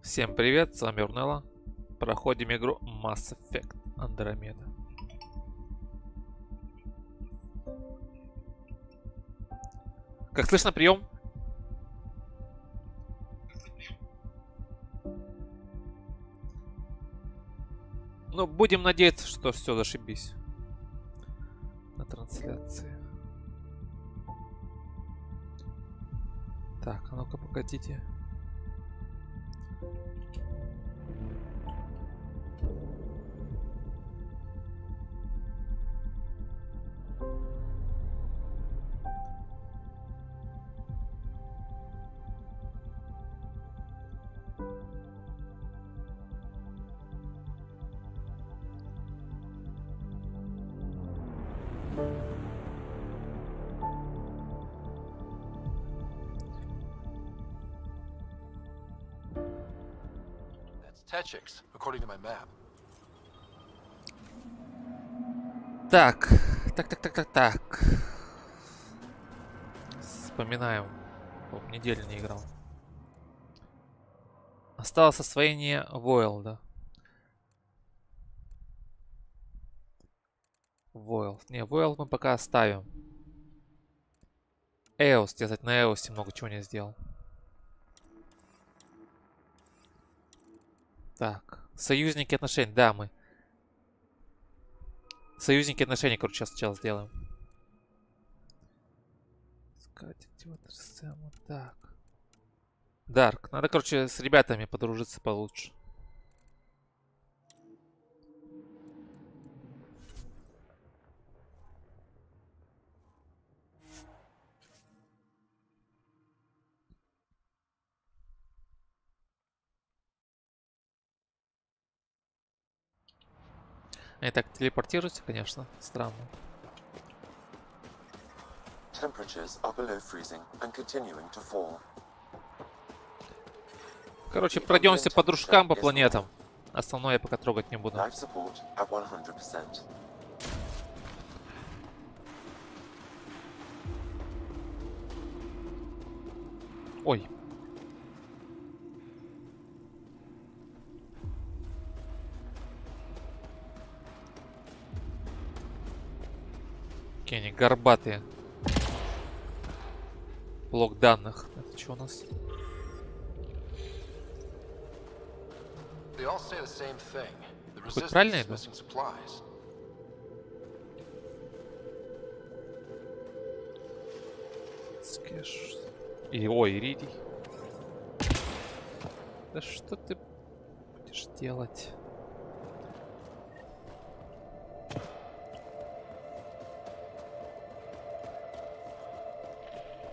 Всем привет, с вами Yurnelo. Проходим игру Mass Effect Andromeda. Как слышно, прием? Ну, будем надеяться, что все зашибись на трансляции. Так, а ну-ка, погодите. Так. Вспоминаем. Неделю не играл. Осталось освоение Войлда. Войлд. Не, Войлд мы пока оставим. Эос, я, кстати, на Эосе много чего не сделал. Так. Союзники отношений. Да, мы. Союзники отношений, короче, сейчас сделаем. Искать активатор сцену. Так. Дарк. Надо, короче, с ребятами подружиться получше. Они так телепортируются, конечно. Странно. Короче, пройдемся по дружкам, по планетам. Основное я пока трогать не буду. Ой. Какие они горбатые. Блок данных. Это что у нас? Хоть правильно иду? Скэш. И, ой, Иридий. Да что ты будешь делать?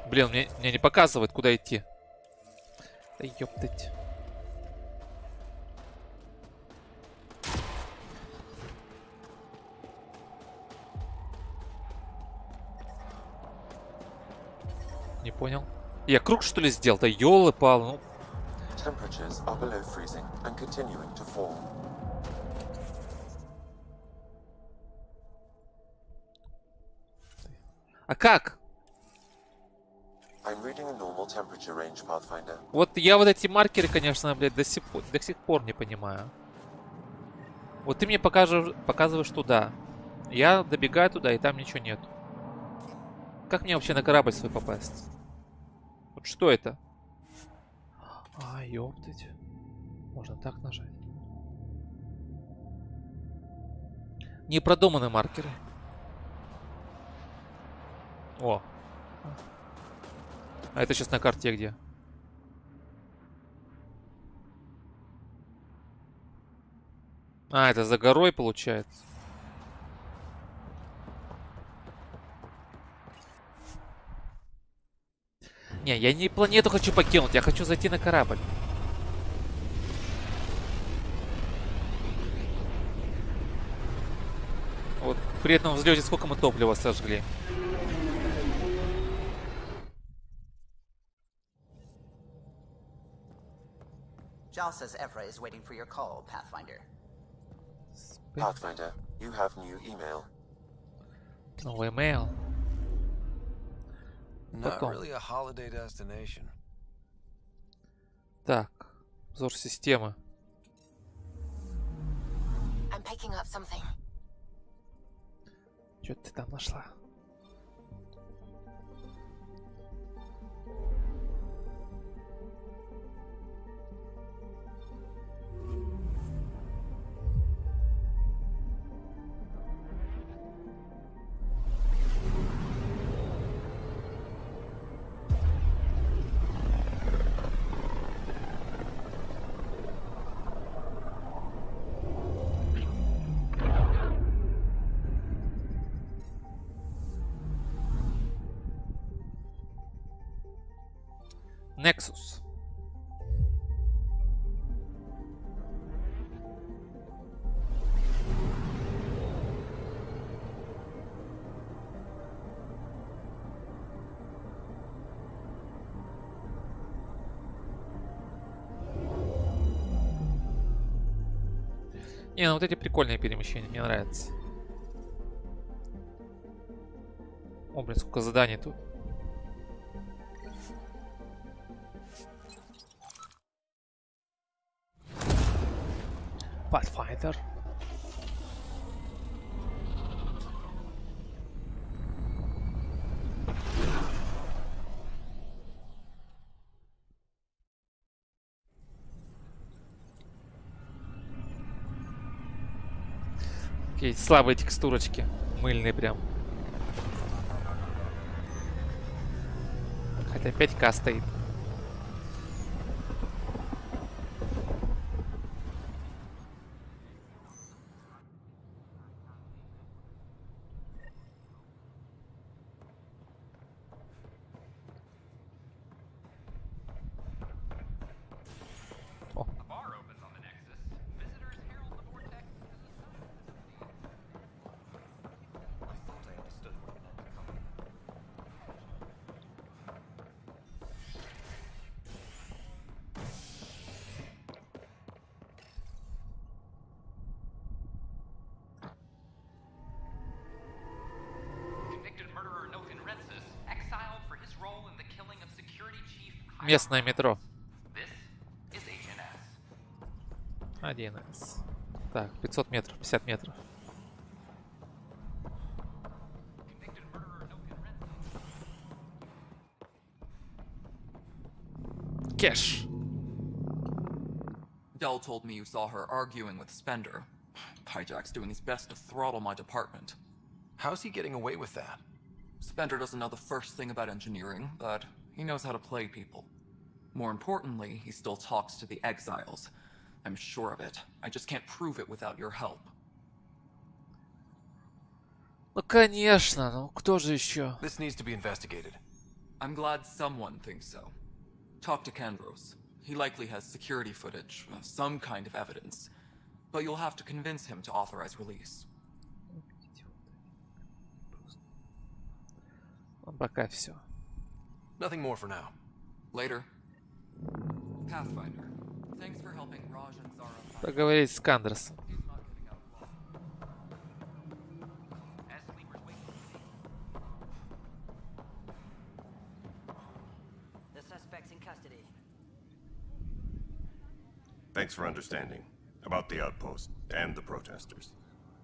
Блин, мне не показывает, куда идти. Да ёптать. Не понял. Я круг, что ли, сделал? Да ёлы-палы, ну. А как? Вот я вот эти маркеры, конечно, блядь, до сих пор не понимаю. Вот ты мне показываешь туда. Я добегаю туда, и там ничего нет. Как мне вообще на корабль свой попасть? Вот что это? А, ёптать. Можно так нажать. Не продуманы маркеры. О. А это сейчас на карте где? А, это за горой получается. Не, я не планету хочу покинуть, я хочу зайти на корабль. Вот при этом взлете сколько мы топлива сожгли. Jal says Evra is waiting for your call, Pathfinder. Pathfinder, you have new email. Новый email. Потом. really a holiday destination. Так, взор системы. I'm picking up something. Что ты там нашла? Nexus. Не, ну вот эти прикольные перемещения, мне нравятся. О, блин, сколько заданий тут. Pathfinder. Окей, слабые текстурочки. Мыльные прям. Хотя 5К стоит. Местное метро. 1С. Так, 500 метров, 50 метров. Кэш. Dell told me you saw her arguing with Spender. Hijack's doing his best to throttle my department. How's he getting away with that? Spender doesn't know the first thing about engineering, but he knows how to play people. More importantly, he still talks to the exiles. I'm sure of it. I just can't prove it without your help. Ну, конечно, ну кто же еще? This needs to be investigated. I'm glad someone thinks so. Talk to Kandros. He likely has security footage, some kind of evidence. But you'll have to convince him to authorize release. Пока все. Nothing more for now. Later. Pathfinder. Thanks for helping Raj and Zara. Поговорить с Кандерсом. The suspect's in custody. Thanks for understanding about the outpost and the protesters.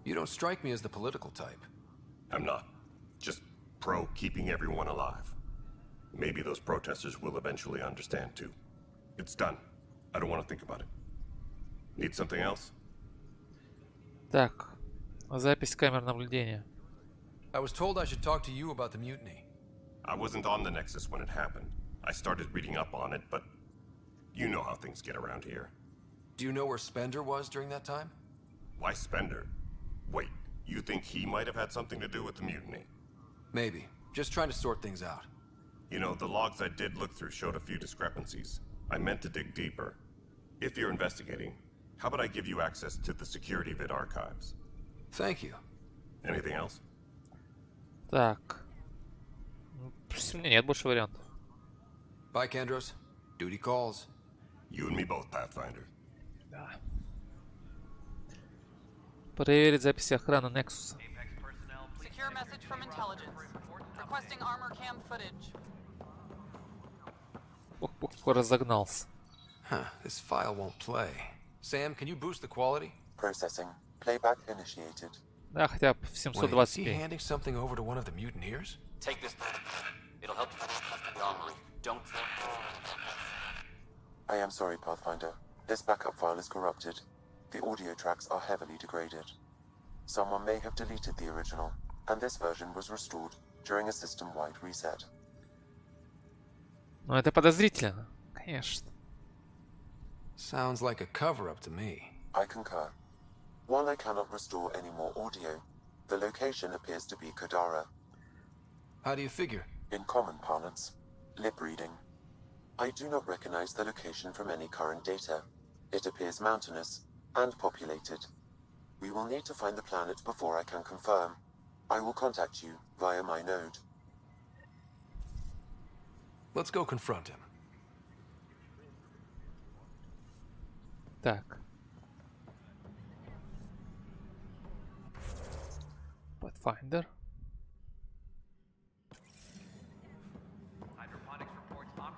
You don't strike me as the political type. I'm not. Just pro keeping everyone alive. Maybe those protesters will eventually understand too. It's done. I don't want to think about it. Need something else? Так, запись камер наблюдения. I was told I should talk to you about the mutiny. I wasn't on the Nexus when it happened. I started reading up on it, but you know how things get around here. Do you know where Spender was during that time? Why Spender? Wait, you think he might have had something to do with the mutiny? Maybe. Just trying to sort things out. You know, the logs I did look through showed a few discrepancies. I meant to dig deeper. If you're investigating, how about I give you access to the security vid archives? Thank you. Anything else? Так. У меня нет больше вариантов. Bye, Kandros. Duty calls. You and me both, Pathfinder. Да. Проверить записи охраны Nexus. Secure message from intelligence. Requesting armor cam footage. Ох, разогнался. Huh, this file won't play. Sam, can you boost the quality? Processing. Playback initiated. Да, хотя бы в Wait, is he 720p. handing something over to one of the mutineers? Take this. It'll help you finish the armory. Don't. I am sorry, Pathfinder. This backup file is corrupted. The audio tracks are heavily degraded. Someone may have deleted the original, and this version was restored during a system-wide reset. Ну, это подозрительно. Конечно. Sounds like a cover-up to me. I concur. While I cannot restore any more audio, the location appears to be Kadara. How do you figure? In common parlance, lip reading. I do not recognize the location from any current data. It appears mountainous and populated. We will need to find the planet before I can confirm. I will contact you via my node. Let's go confront him. Так. Pathfinder.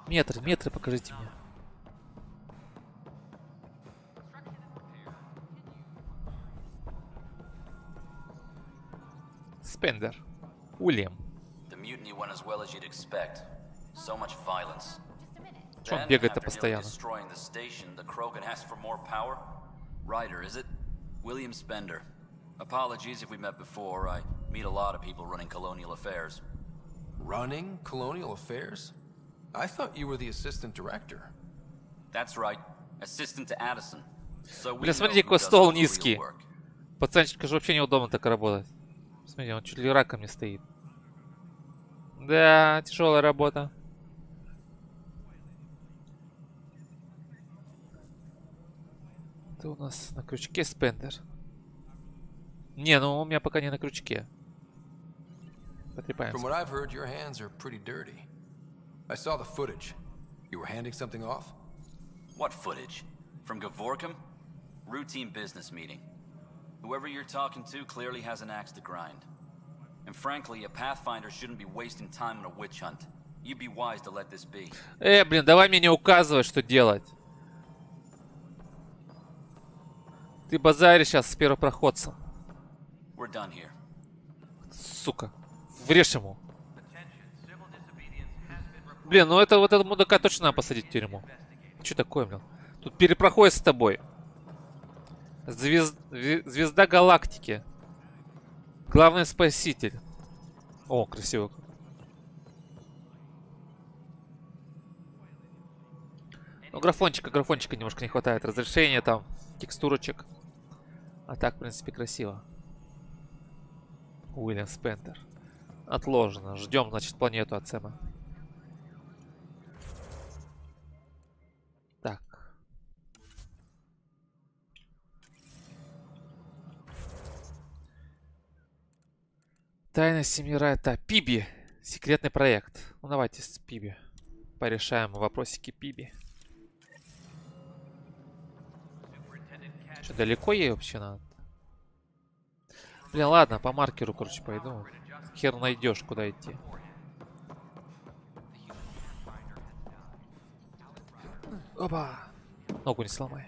Метры покажите мне. Спендер. Уильям. The mutiny went as well as you'd expect. So much violence. Чё он Then, бегает-то after nearly постоянно? destroying the station, the Krogan asked for more power. Ryder, is it? William Spender. Apologies if we met before. I meet a lot of people running colonial affairs. Running colonial affairs? I thought you were the assistant director. That's right. Assistant to Addison. So we Бля, know смотрите, who какой does стол the real низкий. work. Пацанчик, же вообще неудобно так работать. Смотрите, он чуть ли раком не стоит. Да, тяжелая работа. Это у нас на крючке Спендер. Не, ну у меня пока не на крючке. From Потрепаемся. what I've heard, your hands are pretty dirty. I saw the footage. You were handing something off? What footage? From Gavorkum? Routine business meeting. Whoever you're talking to clearly has an axe to grind. And frankly, a Pathfinder shouldn't be wasting time on a witch hunt. You'd be wise to let this be. Блин, давай мне не указывай, что делать. Ты базаришь сейчас с первопроходцем. We're done here. Сука. Врежь ему. Блин, ну это вот этого мудака точно надо посадить в тюрьму. Что такое, блин? Тут перепроходит с тобой. Звезда галактики. Главный спаситель. О, красиво. Ну, графончика немножко не хватает. Разрешения там, текстурочек. А так, в принципе, красиво. Уильям Спендер. Отложено. Ждем, значит, планету от Сэма. Так. Тайна семьи Райта. Пиби. Секретный проект. Ну, давайте с Пиби порешаем вопросики Пиби. Что, далеко ей вообще надо? Блин, ладно, по маркеру, короче, пойду. Хер найдешь, куда идти. Опа! Ногу не сломай.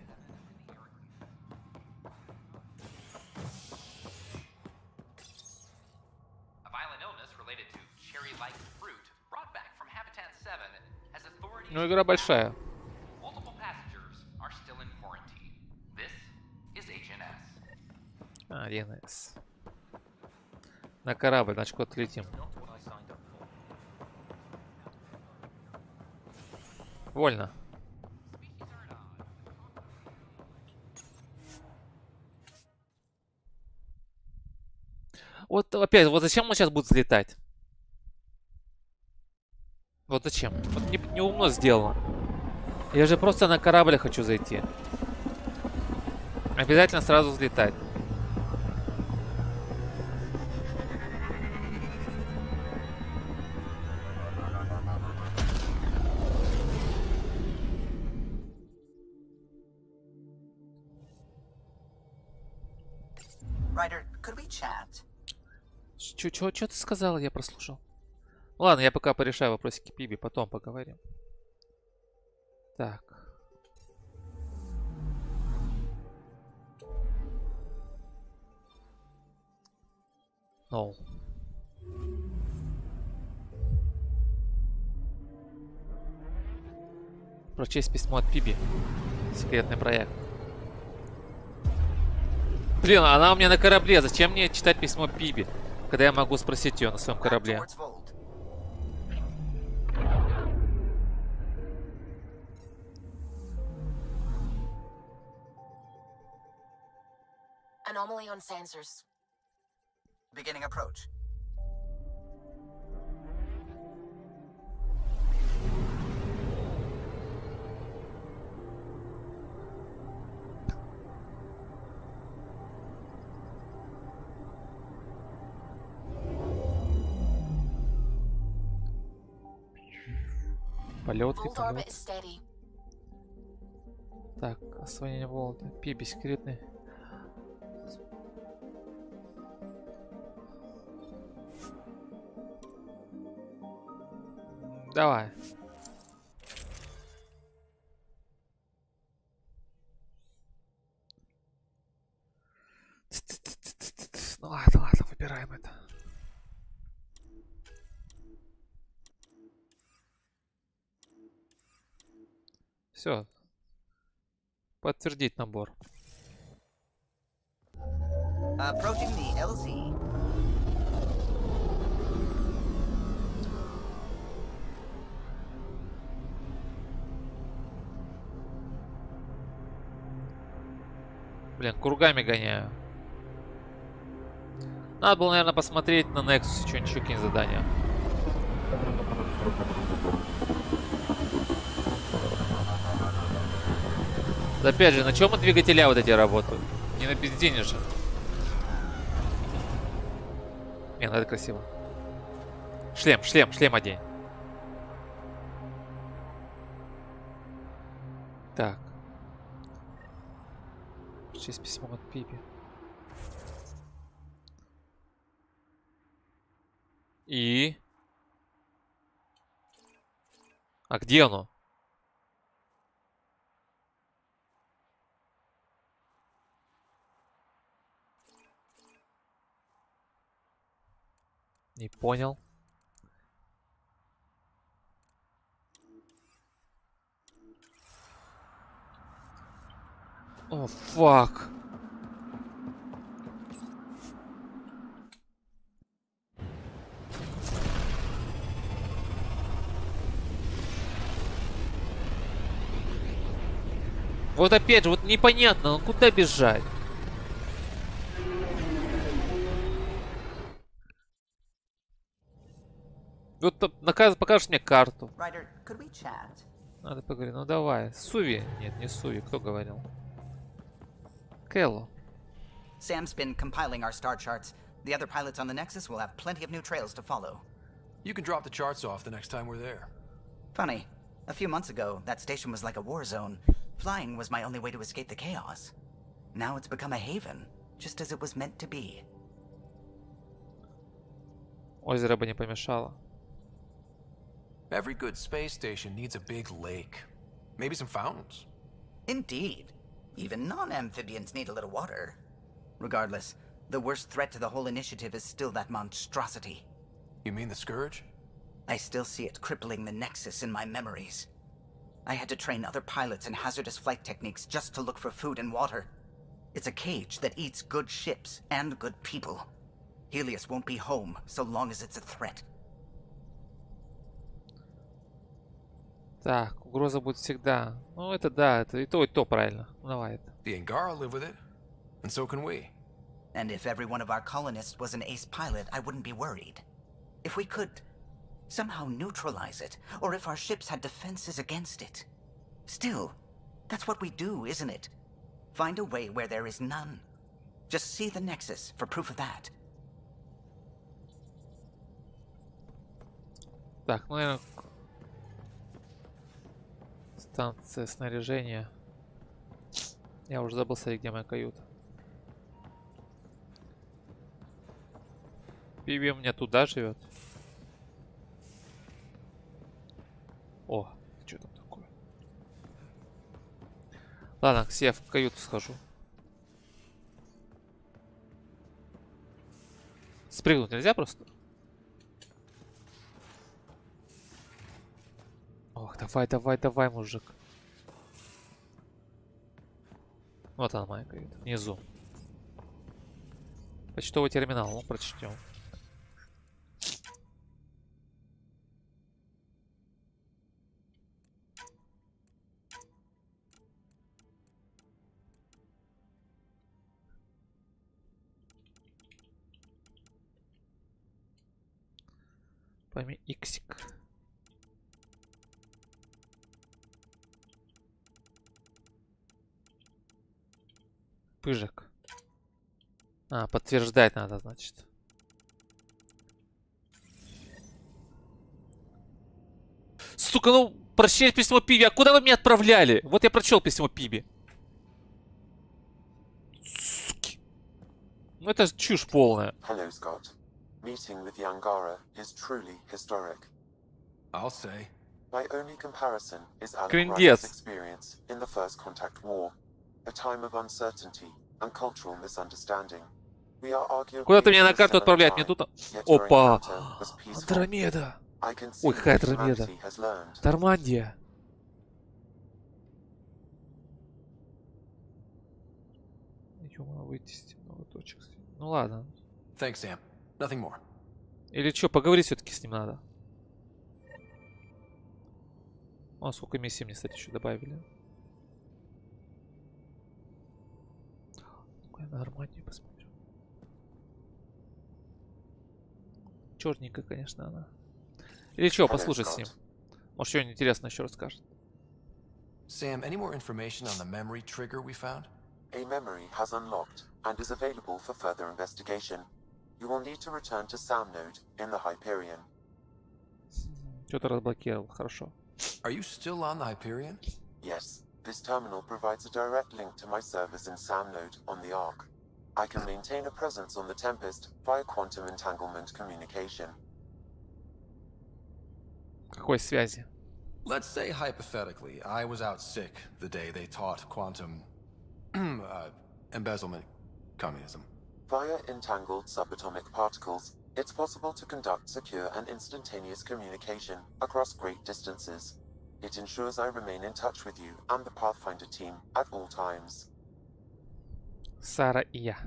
Ну, игра большая. А, ЕНС. На корабль, значит, куда-то летим. Вольно. Вот опять, вот зачем он сейчас будет взлетать? Вот зачем? Вот не умно сделано. Я же просто на корабль хочу зайти. Обязательно сразу взлетать. Ryder, could we chat? Чё ты сказала? Я прослушал. Ладно, я пока порешаю вопросики Пиби, потом поговорим. Так. No. Прочесть письмо от Пиби. Секретный проект. Блин, она у меня на корабле. Зачем мне читать письмо Пиби, когда я могу спросить ее на своем корабле? Anomaly on sensors. Beginning approach. Полет и Vault orbit полет. is steady. Так, освоение волны. Пиби секретный. Давай. Ну ладно, ладно, выбираем это. Все. Подтвердить набор. Approaching the LZ. Блин, кругами гоняю. Надо было, наверное, посмотреть на Nexus, что-нибудь еще какие-нибудь задания. Да опять же, на чем двигателя вот эти работают? Не на бензине же. Не, ну это красиво. Шлем, шлем, шлем одень. Так. Сейчас письмо от Пиби. И? А где оно? Не понял. О, фак. Вот опять же, вот непонятно, ну куда бежать? Вот покажешь мне карту. Ryder, could we chat? Надо поговорить. Ну давай. Суви. Нет, не Суви. Кто говорил? Кэлло. Sam's been compiling our star charts. The other pilots on the Nexus will have plenty of new trails to follow. You can drop the charts off the next time we're there. Funny. A few months ago, that station was like a war zone. Flying was my only way to escape the chaos. Now it's become a haven, just as it was meant to be. Озеро бы не помешало. Every good space station needs a big lake. Maybe some fountains. Indeed. Even non-amphibians need a little water. Regardless, the worst threat to the whole initiative is still that monstrosity. You mean the Scourge? I still see it crippling the Nexus in my memories. I had to train other pilots in hazardous flight techniques just to look for food and water. It's a cage that eats good ships and good people. Helios won't be home so long as it's a threat. Так, угроза будет всегда. Ну, это да, это и то правильно. Ну, давай это. The Angara live with it, and so can we. And if every one of our colonists was an ace pilot, I wouldn't be worried. If we could somehow neutralize it, or if our ships had defenses against it. Still, that's what we do, isn't it? Find a way where there is none. Just see the Nexus for proof of that. Так, ну, наверное, станция снаряжения. Я уже забыл, смотри, где моя каюта. Пиби у меня туда живет. О, что там такое? Ладно, я в каюту схожу. Спрыгнуть нельзя просто? Ох, давай, давай, давай, мужик. Вот она моя каюта, внизу. Почтовый терминал, ну прочтем. Пойми иксик. Пыжик. А, подтверждать надо, значит. Сука, ну, прочесть письмо Пиби. А куда вы меня отправляли? Вот я прочел письмо Пиби. Суки. Ну, это чушь полная. Hello, Scott. Meeting with the Angara is truly historic. I'll say. My only comparison is Alec Крындец. Ryder's experience in the First Contact War, a time of uncertainty and cultural misunderstanding. We are arguably Куда ты меня на in a карту similar отправлять? Не time, тут. yet your Опа. encounter was peaceful. Андромеда. I can see Ой, какая that Андромеда. humanity has learned. Нормандия. Ё-моё, выйти с темного точек. Ну ладно. Thanks, Sam. Nothing more. Или что, поговорить все-таки с ним надо. О, сколько миссий мне, кстати, еще добавили. Ну-ка, я на Нормандию посмотрю. Черненькая, конечно, она. Или что, послушать с ним. Может, что-нибудь интересное еще расскажет. Sam, any more information on the memory trigger we found? A memory has unlocked and is available for further investigation. You will need to return to Sam Node in the Hyperion. Что-то разблокировал, хорошо. Are you still on the Hyperion? Yes, this terminal provides a direct link to my servers in Sam Node on the Ark. I can maintain a presence on the Tempest via quantum entanglement communication. Какой связи? Let's say hypothetically, I was out sick the day they taught quantum embezzlement communism. Via entangled subatomic particles, it's possible to conduct secure and instantaneous communication across great distances. It ensures I remain in touch with you and the Pathfinder team at all times. Сара и я.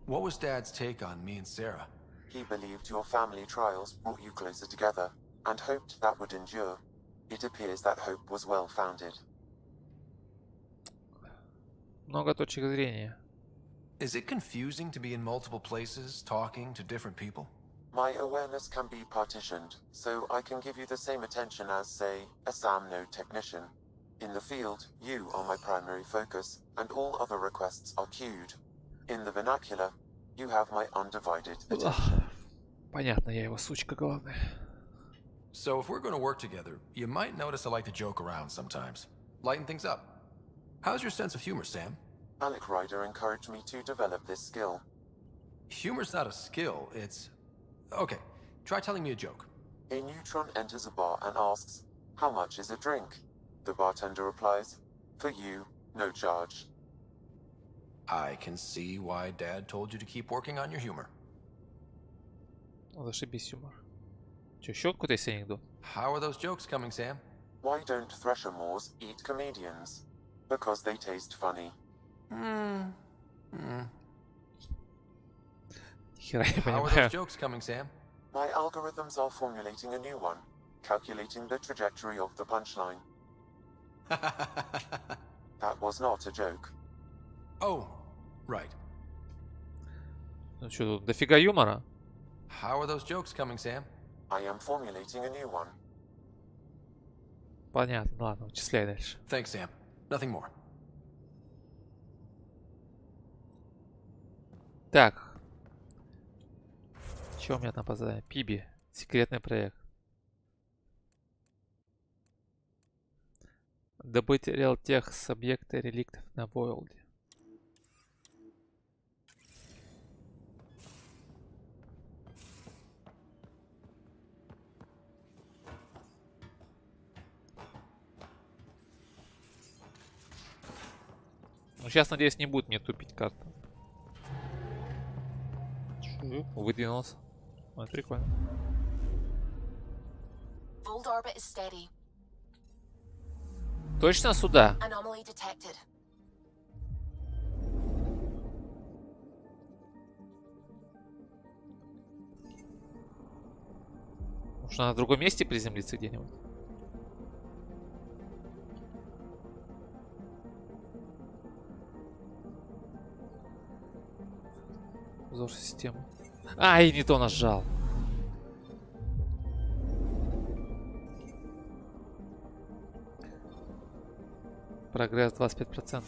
What was Dad's take on me and Sarah? He believed your family trials brought you closer together, and hoped that would endure. It appears that hope was well-founded. Много точек зрения. Is it confusing to be in multiple places, talking to different people? My awareness can be partitioned, so I can give you the same attention as, say, a SAM node technician. In the field, you are my primary focus, and all other requests are queued. In the vernacular, you have my undivided attention. Понятно, я его сучка главная. So if we're going to work together, you might notice I like to joke around sometimes. Lighten things up. How's your sense of humor, Sam? Alec Ryder encouraged me to develop this skill. Humor's not a skill, it's... Okay, try telling me a joke. A neutron enters a bar and asks, "How much is a drink?" The bartender replies, "For you, no charge." I can see why Dad told you to keep working on your humor. Зашибись юмор. Че, еще какой-то есть анекдот? How are those jokes coming, Sam? Why don't Thresher Moors eat comedians? Because they taste funny. Хера я How are понимаю. those jokes coming, Sam? My algorithms are formulating a new one, calculating the trajectory of the punchline. That was not a joke. Oh, right. Ну что, тут дофига юмора? How are those jokes coming, Sam? I am formulating a new one. Понятно, ладно, вычисляй дальше. Thanks, Sam. Nothing more. Так. Что у меня там по заданию? Пиби. Секретный проект. Добыть реалтех с объекта реликтов на Войлде. Ну, сейчас, надеюсь, не будет мне тупить карта. Выдвинулся. Вот, прикольно. Fold orbit is steady. Точно сюда? Anomaly detected. Может, надо в другом месте приземлиться где-нибудь? Взор системы. Ай, не то нажал. Прогресс 25%.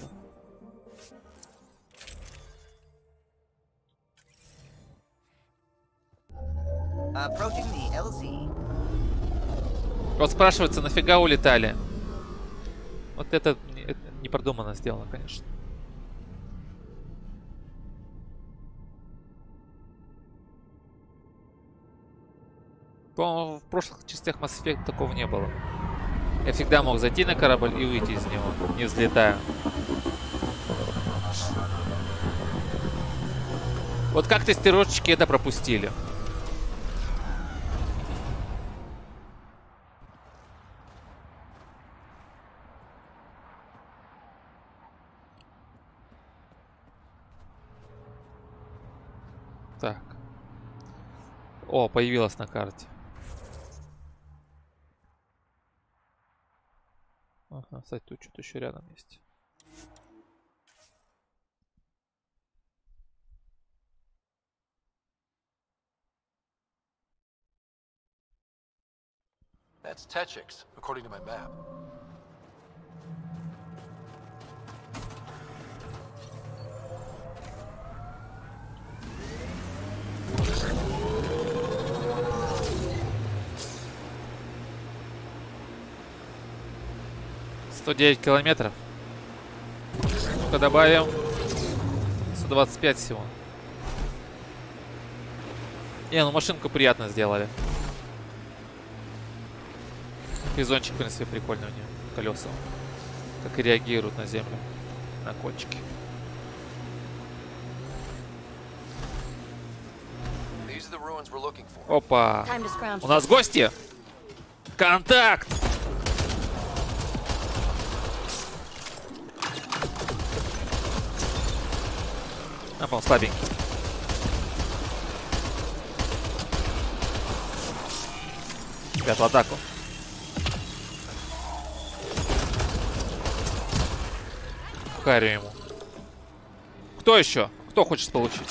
Approaching the LZ. Вот спрашивается, нафига улетали? Вот это не продуманно сделано, конечно. По-моему, в прошлых частях Mass Effect такого не было. Я всегда мог зайти на корабль и выйти из него, не взлетая. Вот как тестировщики это пропустили. Так. О, появилась на карте. Ага, кстати, тут что-то еще рядом есть. That's Techix, according to my map. $109 километров. Ну-ка добавим 125 всего. Не, ну машинку приятно сделали. Бизончик, в принципе, прикольный у нее. Колеса. Как и реагируют на землю. На кончики. Опа. У нас гости. Контакт. А, по-моему, слабенький. Ребят, в атаку. Харю ему. Кто еще? Кто хочет получить?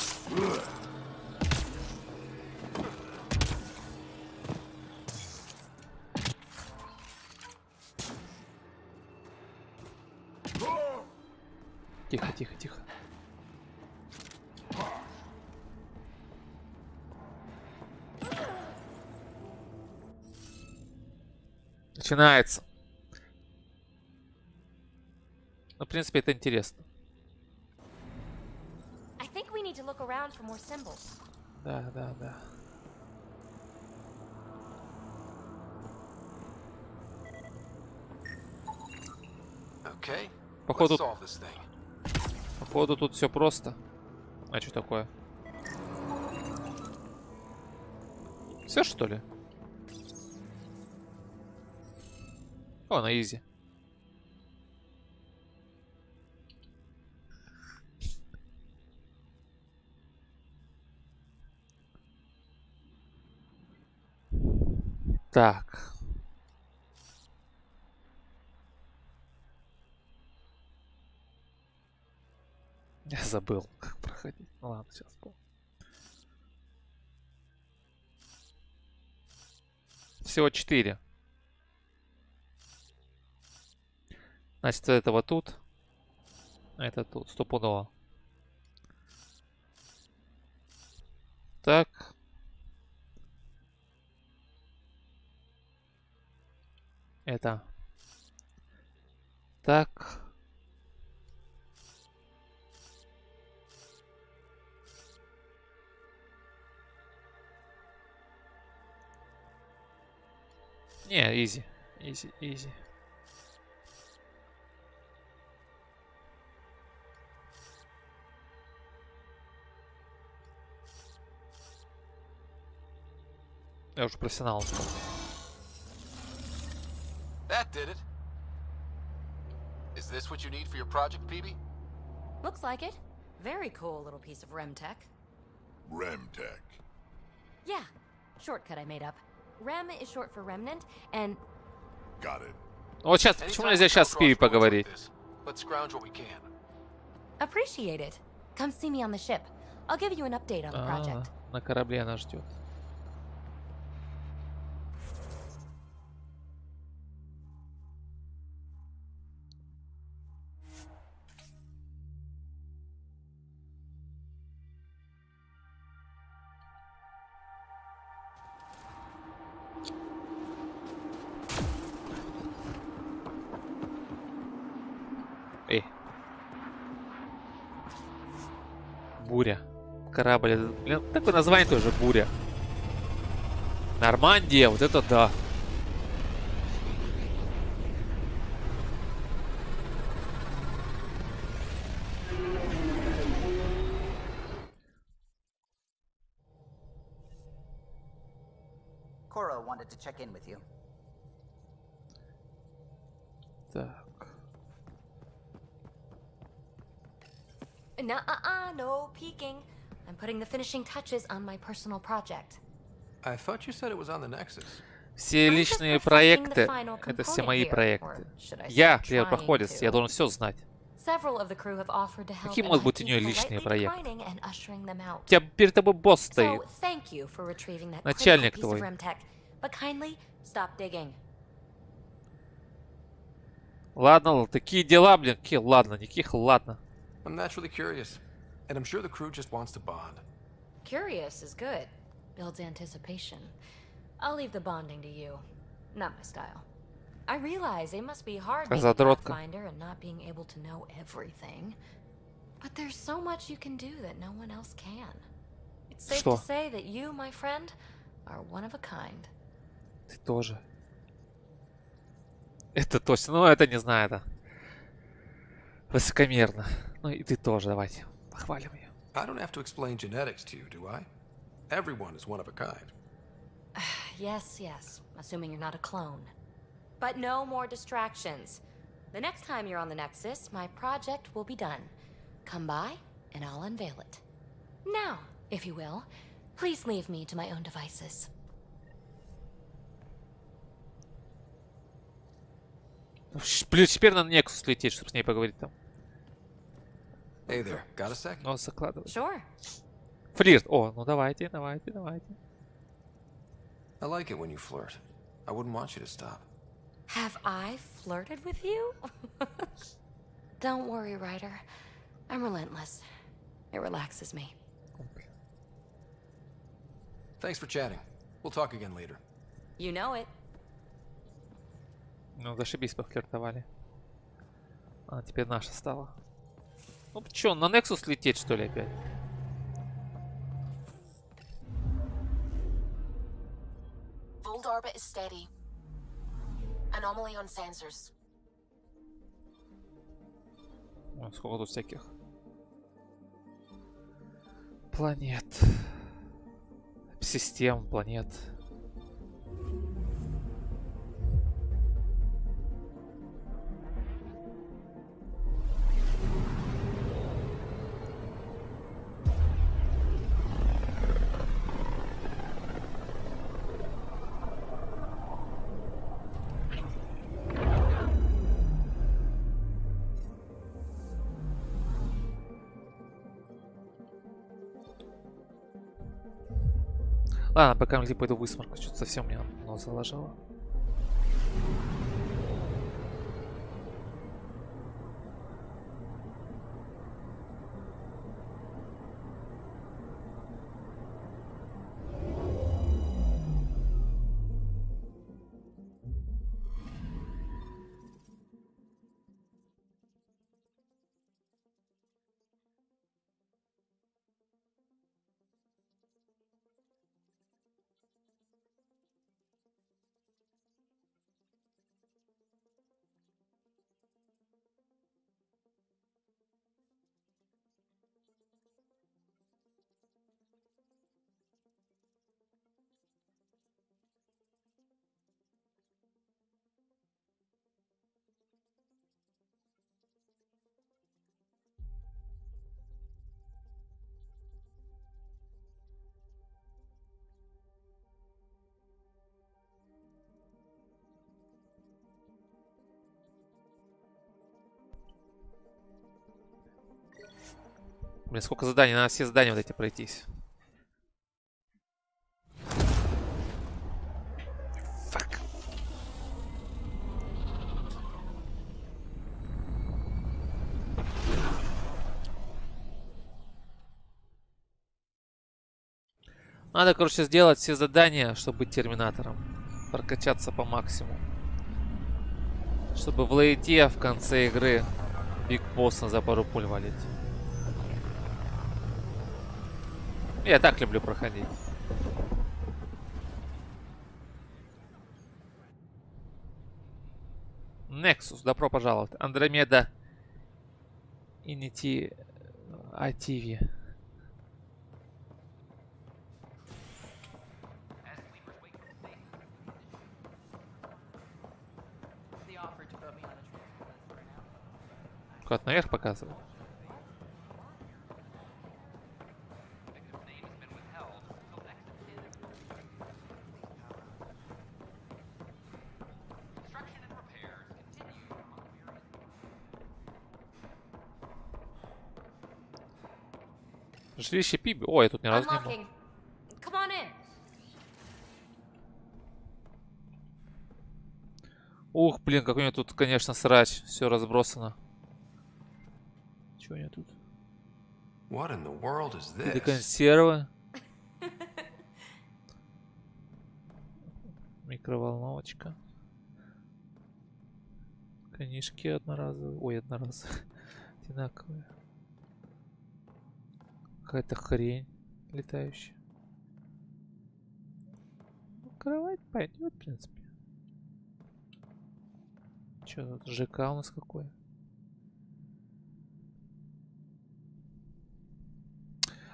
Тихо, тихо, тихо. Начинается. Ну, в принципе, это интересно. Да, да, да. Okay. Походу тут все просто. А что такое? Все, что ли? О, на изи. Так. Я забыл, как проходить. Ну ладно, сейчас помню. Всего 4. Значит, этого тут. А это тут. Стопудово. Так. Это. Так. Не, изи. Изи, изи. Я уже профессионал. That did it. Is this what you need for your project, PB? Looks like it. Very cool little piece of REM tech. REM tech. Yeah, shortcut I made up. REM is short for remnant, and... Got it. Вот сейчас, почему нельзя сейчас с Пиви поговорить? Let's scrounge what we can. Appreciate it. Come see me on the ship. I'll give you an update on the project. На корабле она ждет. Эй. Буря. Корабль. Блин, такое название тоже буря. Нормандия, вот это да. Cora wanted to check in with you. Так. No peeking. I'm putting the finishing touches on my personal project. I thought you said it was on the Nexus. Все личные проекты, это все мои проекты. Я первопроходец, я должен все знать. Какие могут быть у нее личные проекты? У тебя перед тобой босс стоит. Начальник твой. Ладно, такие дела, блин, какие ладно, никаких ладно. I'm naturally curious, and I'm sure the crew just wants to bond. Curious is good. Builds anticipation. I'll leave the bonding to you. Not my style. I realize it must be hard being a Pathfinder and not being able to know everything. But there's so much you can do that no one else can. It's safe to say that you, my friend, are one of a kind. Ты тоже. Это точно. Ну, это не знаю, это высокомерно. Ну и ты тоже, давайте. Похвалим ее. I don't have to explain genetics to you, do I? Everyone is one of a kind. Yes, assuming you're not a clone. But no more distractions. The next time you're on the Nexus, my project will be done. Come by, and I'll unveil it. Now, if you will, please leave me to my own devices. Плюс теперь на Nexus лететь, чтобы с ней поговорить там. Hey there, got a sec? Ну, закладывай. Sure. Флирт. О, ну давайте. I like it when you flirt. I wouldn't want you to stop. Have I flirted with you? Don't worry, Ryder. I'm relentless. It relaxes me. Thanks for chatting. We'll talk again later. You know it. Ну, зашибись, пофлиртовали. А, теперь наша стала. Ну, чё, на Nexus лететь, что ли, опять? Old orbit is steady. Anomaly on sensors. О, сколько тут всяких планет. Систем, планет. Ладно, пока я пойду высморкать, что-то совсем мне нос заложило. Блин, сколько заданий. Надо все задания вот эти пройтись. Фак. Надо, короче, сделать все задания, чтобы быть терминатором. Прокачаться по максимуму. Чтобы в лейте в конце игры Биг Босса за пару пуль валить. Я так люблю проходить. Nexus, добро пожаловать. Andromeda Initiative. Куда наверх показывает? Жилище Пиби. О, я тут ни разу не был. Ух, блин, как у меня тут, конечно, срач. Все разбросано. Что у меня тут? Или консервы. Микроволновочка. Книжки одноразовые. Ой, одноразовые. Одинаковые. Какая-то хрень летающая. Ну, кровать пойдет, в принципе. Че тут? ЖК у нас какой?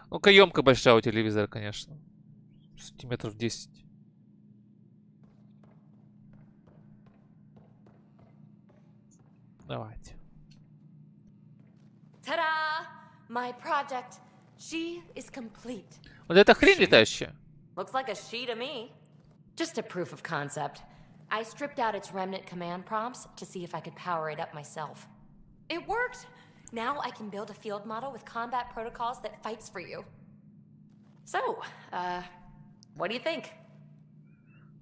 Ну, каемка большая у телевизора, конечно. Сантиметров 10. Давайте. Та-да! My project. She is complete. Вот это хрень летающая. Looks like a she to me. Just a proof of concept. I stripped out its remnant command prompts to see if I could power it up myself. It worked! Now I can build a field model with combat protocols that fights for you. So, what do you think?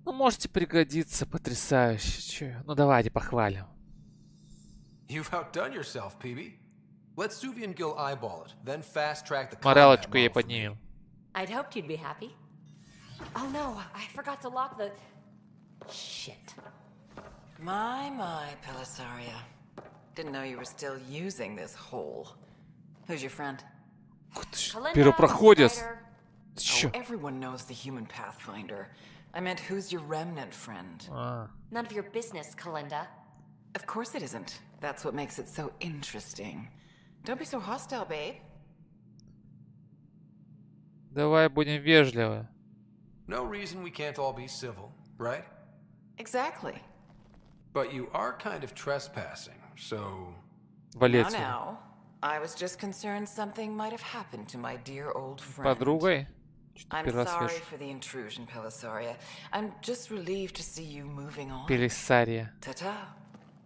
Ну, можете пригодиться, потрясающе. Че? Ну, давайте похвалим. You've outdone yourself, PB. Let Suvi and Gil eyeball it, then fast track the моралочку ей поднимем. I'd hoped you'd be happy. Oh no, I forgot to lock the... Shit. My, Pellisaria. Didn't know you were still using this hole. Who's your friend? Первопроходец. Oh, everyone knows the human pathfinder. I meant, who's your remnant friend? None of your business, Kalinda. Of course it isn't. That's what makes it so interesting. Don't be so hostile, babe. Давай будем вежливы. No reason we can't all be civil, right? Exactly. But you are kind of trespassing, so... Now, I was just concerned something might have happened to my dear old friend. Подругой? I'm sorry for the intrusion, Pellisaria. I'm just relieved to see you moving on. Pellisaria. Ta-ta.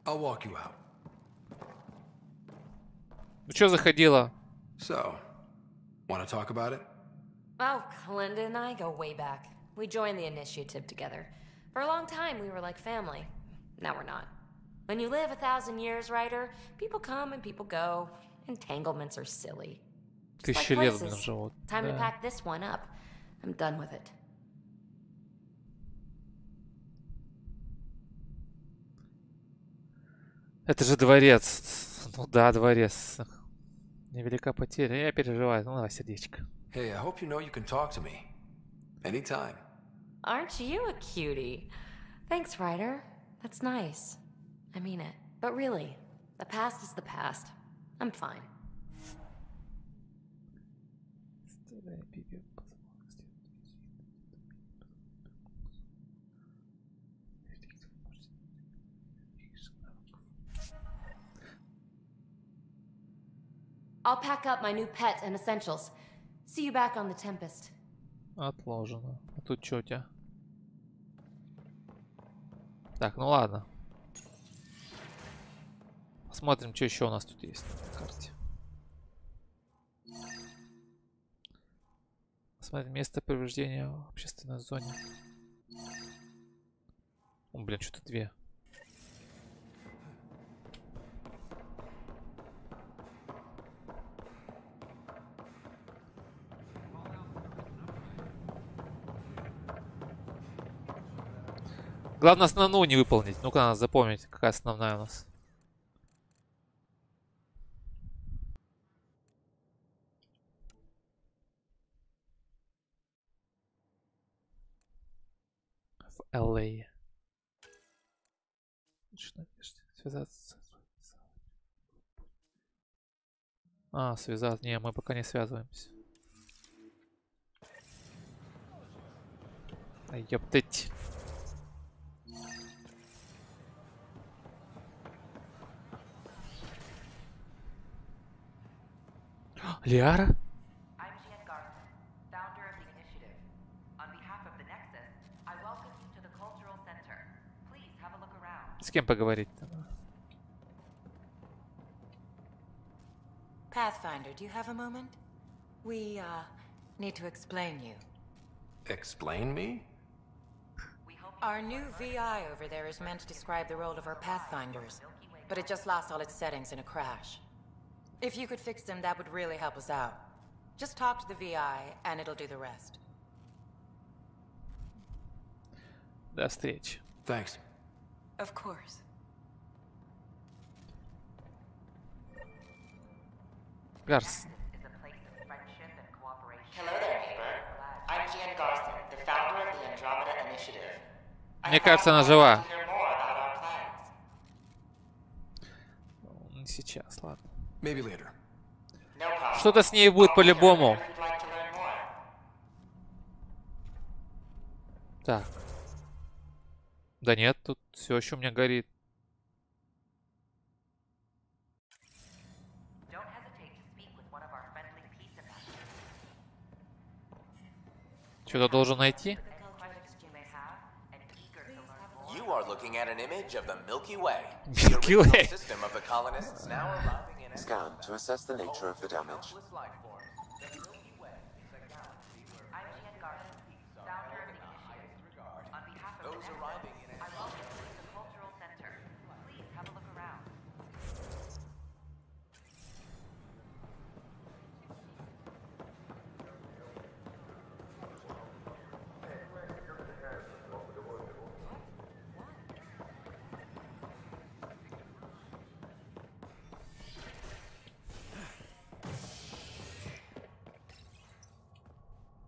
I'll walk you out. Ну что заходила? So, want to talk about it? Oh, Kalinda and I go way back. We joined the initiative together. For a long time, we were like family. Now we're not. When you live 1,000 years, Ryder, people come and people go. Entanglements are silly. Just like places. Time to pack this one up. I'm done with it. Это же дворец. Ну да, дворец. Невелика потеря. Я переживаю. Ну давай, сердечко. Hey, I hope you know you can talk to me. Anytime. Aren't you a cutie? Thanks, Ryder. That's nice. I mean it. But really, the past is the past. I'm fine. I'll pack up my new pet and essentials. See you back on the Tempest. Отложено. А тут что у тебя? Так, ну ладно. Посмотрим, что еще у нас тут есть на карте. Смотреть место повреждения в общественной зоне. О, блин, что-то две. Главное основную не выполнить. Ну-ка, надо запомнить, какая основная у нас. В LA. Связаться. А, связаться. Не, мы пока не связываемся. Ёптыть. Лиара? С кем поговорить-то? Pathfinder, do you have a moment? We, need to explain you. Explain me? Our new VI over there is meant to describe the role of our Pathfinders, but it just lost all its settings in a crash. If you could fix them, that would really help us out. Just talk to the VI, and it'll do the rest. До встречи. Thanks. Of course. Гарс. Hello there, neighbor. I'm Gian Garson, the founder of the Andromeda Initiative. Мне кажется, она жива. Не сейчас, ладно. Maybe later. Что-то с ней будет по-любому. Так. Да нет, тут все еще у меня горит. Что-то должен найти? You are looking at an image of the Milky Way. Milky Way. System of the colonists now arriving in Scan to assess the nature of the damage. Those arriving in a cultural center. Please have a look around.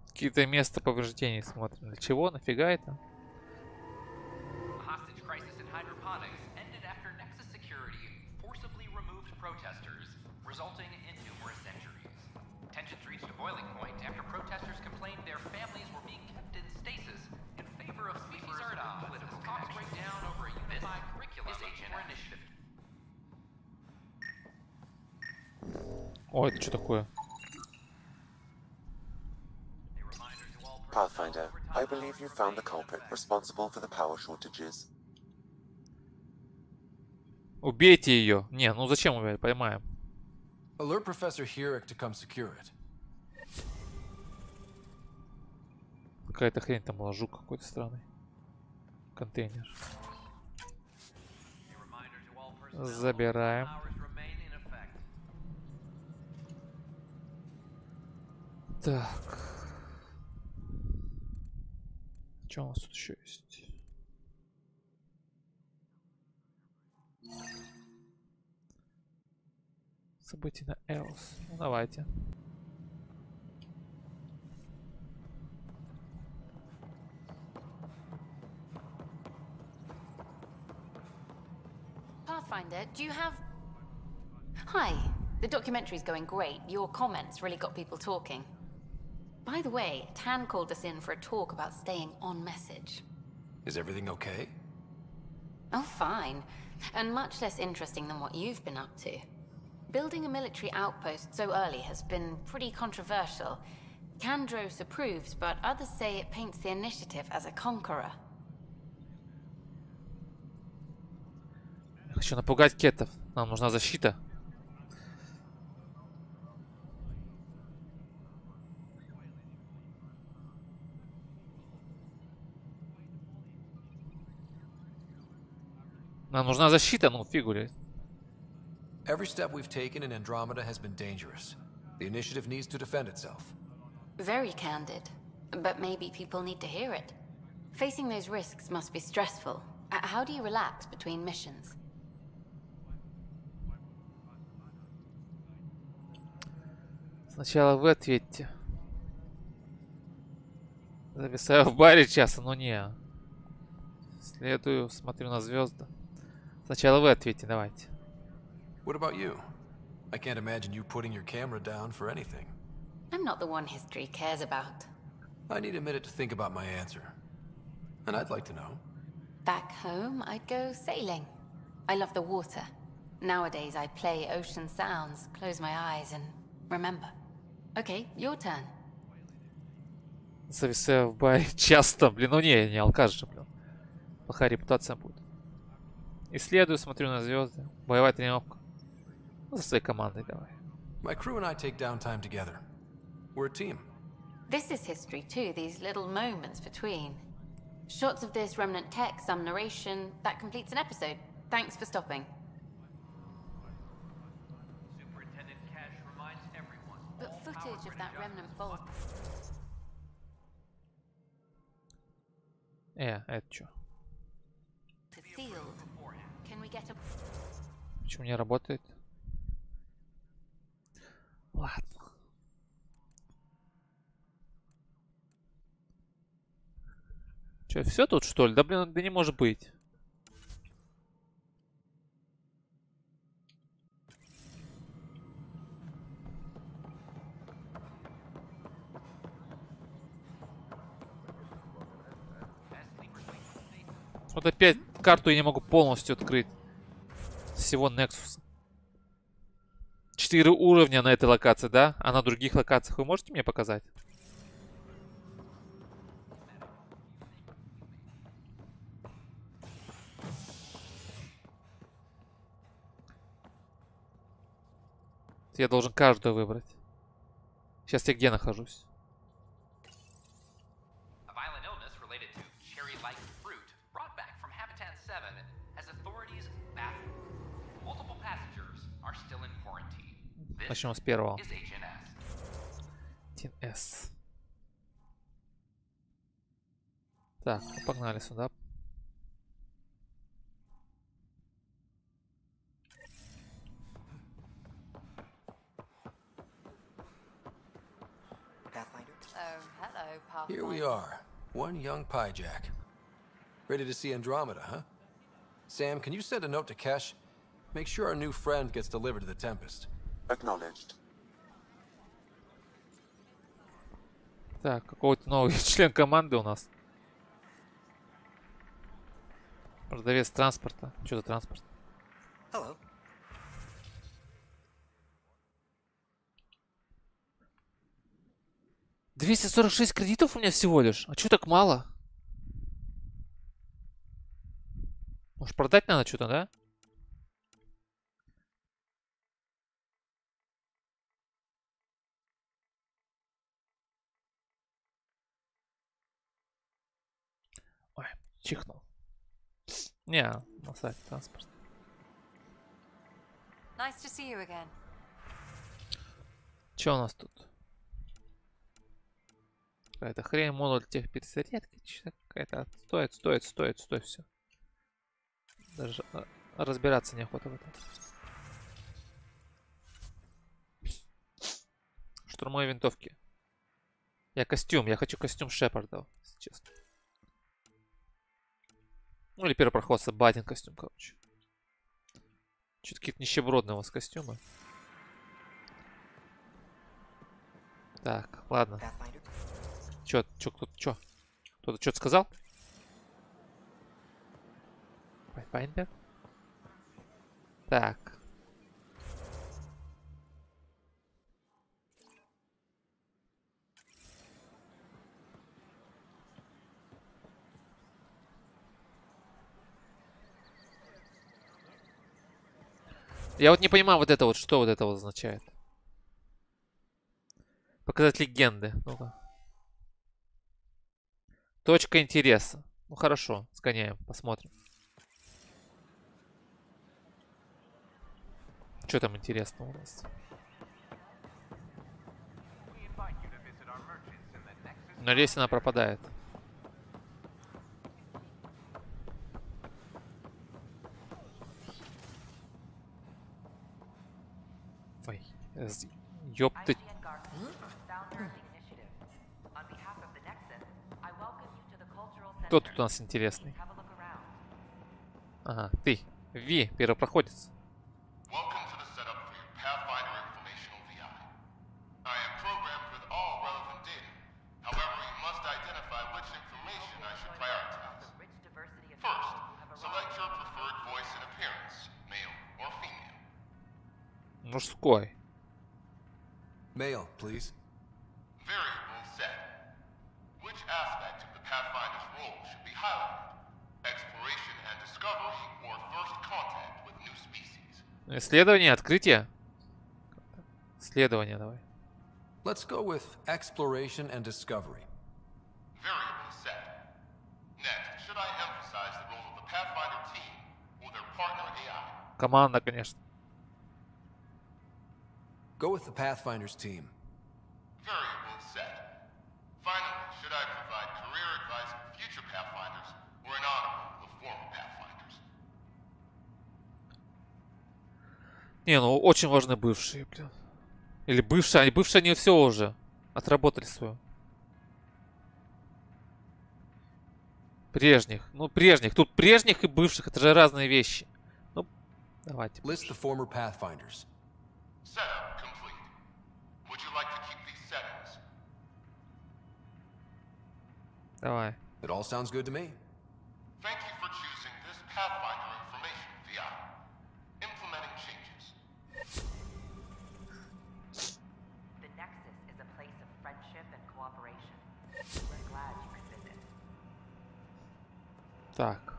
Какие-то места повреждений смотрим. Для чего? Нафига это? О, это что такое? Pathfinder, I believe you found the culprit responsible for the power shortages. Убейте ее. Не, ну зачем убивать? Поймаем. Alert Professor Herrick to come secure it. Какая-то хрень там была, жук какой-то странный. Контейнер. Забираем. Так. Что у нас тут еще есть? События на Элс. Ну давайте. Pathfinder, do you have... Hi. The documentary's going great. Your comments really got people talking. By the way, Tan called us in for a talk about staying on message. Is everything okay? Oh, fine. And much less interesting than what you've been up to. Building a military outpost so early has been pretty controversial. Kandros approves, but others say it paints the initiative as a conqueror. Хочу напугать кетов. Нам нужна защита. Нам нужна защита, ну, фигуре. Every step we've taken in Andromeda has been dangerous. The initiative needs to defend itself. Very candid. But maybe people need to hear it. Facing those risks must be stressful. How do you relax between missions? Сначала вы ответьте. Зависаю в баре часа, но не. Следую, смотрю на звезды. Сначала вы ответьте, давайте. What about you? I can't imagine you putting your camera down for anything. I'm not the one history cares about. I need a minute to think about my answer. And I'd like to know. Back home, I'd go sailing. I love the water. Nowadays, I play ocean sounds, close my eyes, and remember. Okay, your turn. Зависаю в баре часто. Блин, ну не алкаш же, блин. Плохая репутация будет. Исследую, смотрю на звезды. Боевая тренировка. Ну, за своей командой давай. My crew and I take downtime together. We're a team. This is history too, these little moments between. Shots of this remnant tech, some narration, that completes an episode. Thanks for stopping. Superintendent Cash reminds everyone. But footage of that remnant vault. Это что? Почему не работает? Ладно. Че, все тут что ли? Да блин, да не может быть. Вот опять карту я не могу полностью открыть. Всего Nexus. 4 уровня на этой локации, да? А на других локациях вы можете мне показать? Я должен каждую выбрать. Сейчас я где нахожусь? Начнем с первого. 1С. Так, погнали сюда. Here we are, one young Pyjack. Ready to see Andromeda, huh? Sam, can you send a note to Kesh? Make sure our new friend gets delivered to the Tempest. Acknowledged. Так, какой-то новый член команды у нас. Продавец транспорта. Что за транспорт? Hello. $246 кредитов у меня всего лишь. А чё так мало? Может, продать надо что-то, да? Ой, чихнул. Не, на сайте транспорт. Nice to see you again. Чё у нас тут? Какая-то хрень, модуль техперезарядки. Какая-то стоит, все. Даже разбираться неохота в этом. Штурмовые винтовки. Я хочу костюм Шепарда, если честно. Ну или первопроходца, Бадин костюм, короче. Что-то какие-то нищебродные у вас костюмы. Так, ладно. Кто-то что-то сказал? Pathfinder? Так. Я вот не понимаю вот это вот, что вот это вот означает. Показать легенды. Ну-ка. Точка интереса. Ну хорошо, сгоняем, посмотрим. Что там интересного у нас? Надеюсь, она пропадает. Ой, ёпты. Кто тут у нас интересный? Ага, ты. Ви, первопроходец. Мужской. Male, please. Variable set. Which aspect of the Pathfinder's role should be highlighted? Exploration and discovery or first contact with new species? Исследование, открытие. Исследование давай. Let's go with exploration and discovery. Variable set. Next, should I emphasize the role of the Pathfinder team or their partner AI? Команда, конечно. Go with the Pathfinder's team. Variable set. Finally, should I provide career advice for future Pathfinders or an honor of former Pathfinders? Не, ну очень важны бывшие, блин. Или бывшие, бывшие они все уже отработали свою. Прежних, ну прежних. Тут прежних и бывших, это же разные вещи. Ну, давайте. List the former Pathfinders. Setup complete. Would you like to keep these settings? Давай. It all sounds good to me. Thank you for choosing this Pathfinder information VI. Implementing changes. The Nexus is a place of friendship and cooperation. We're glad you could visit. Так.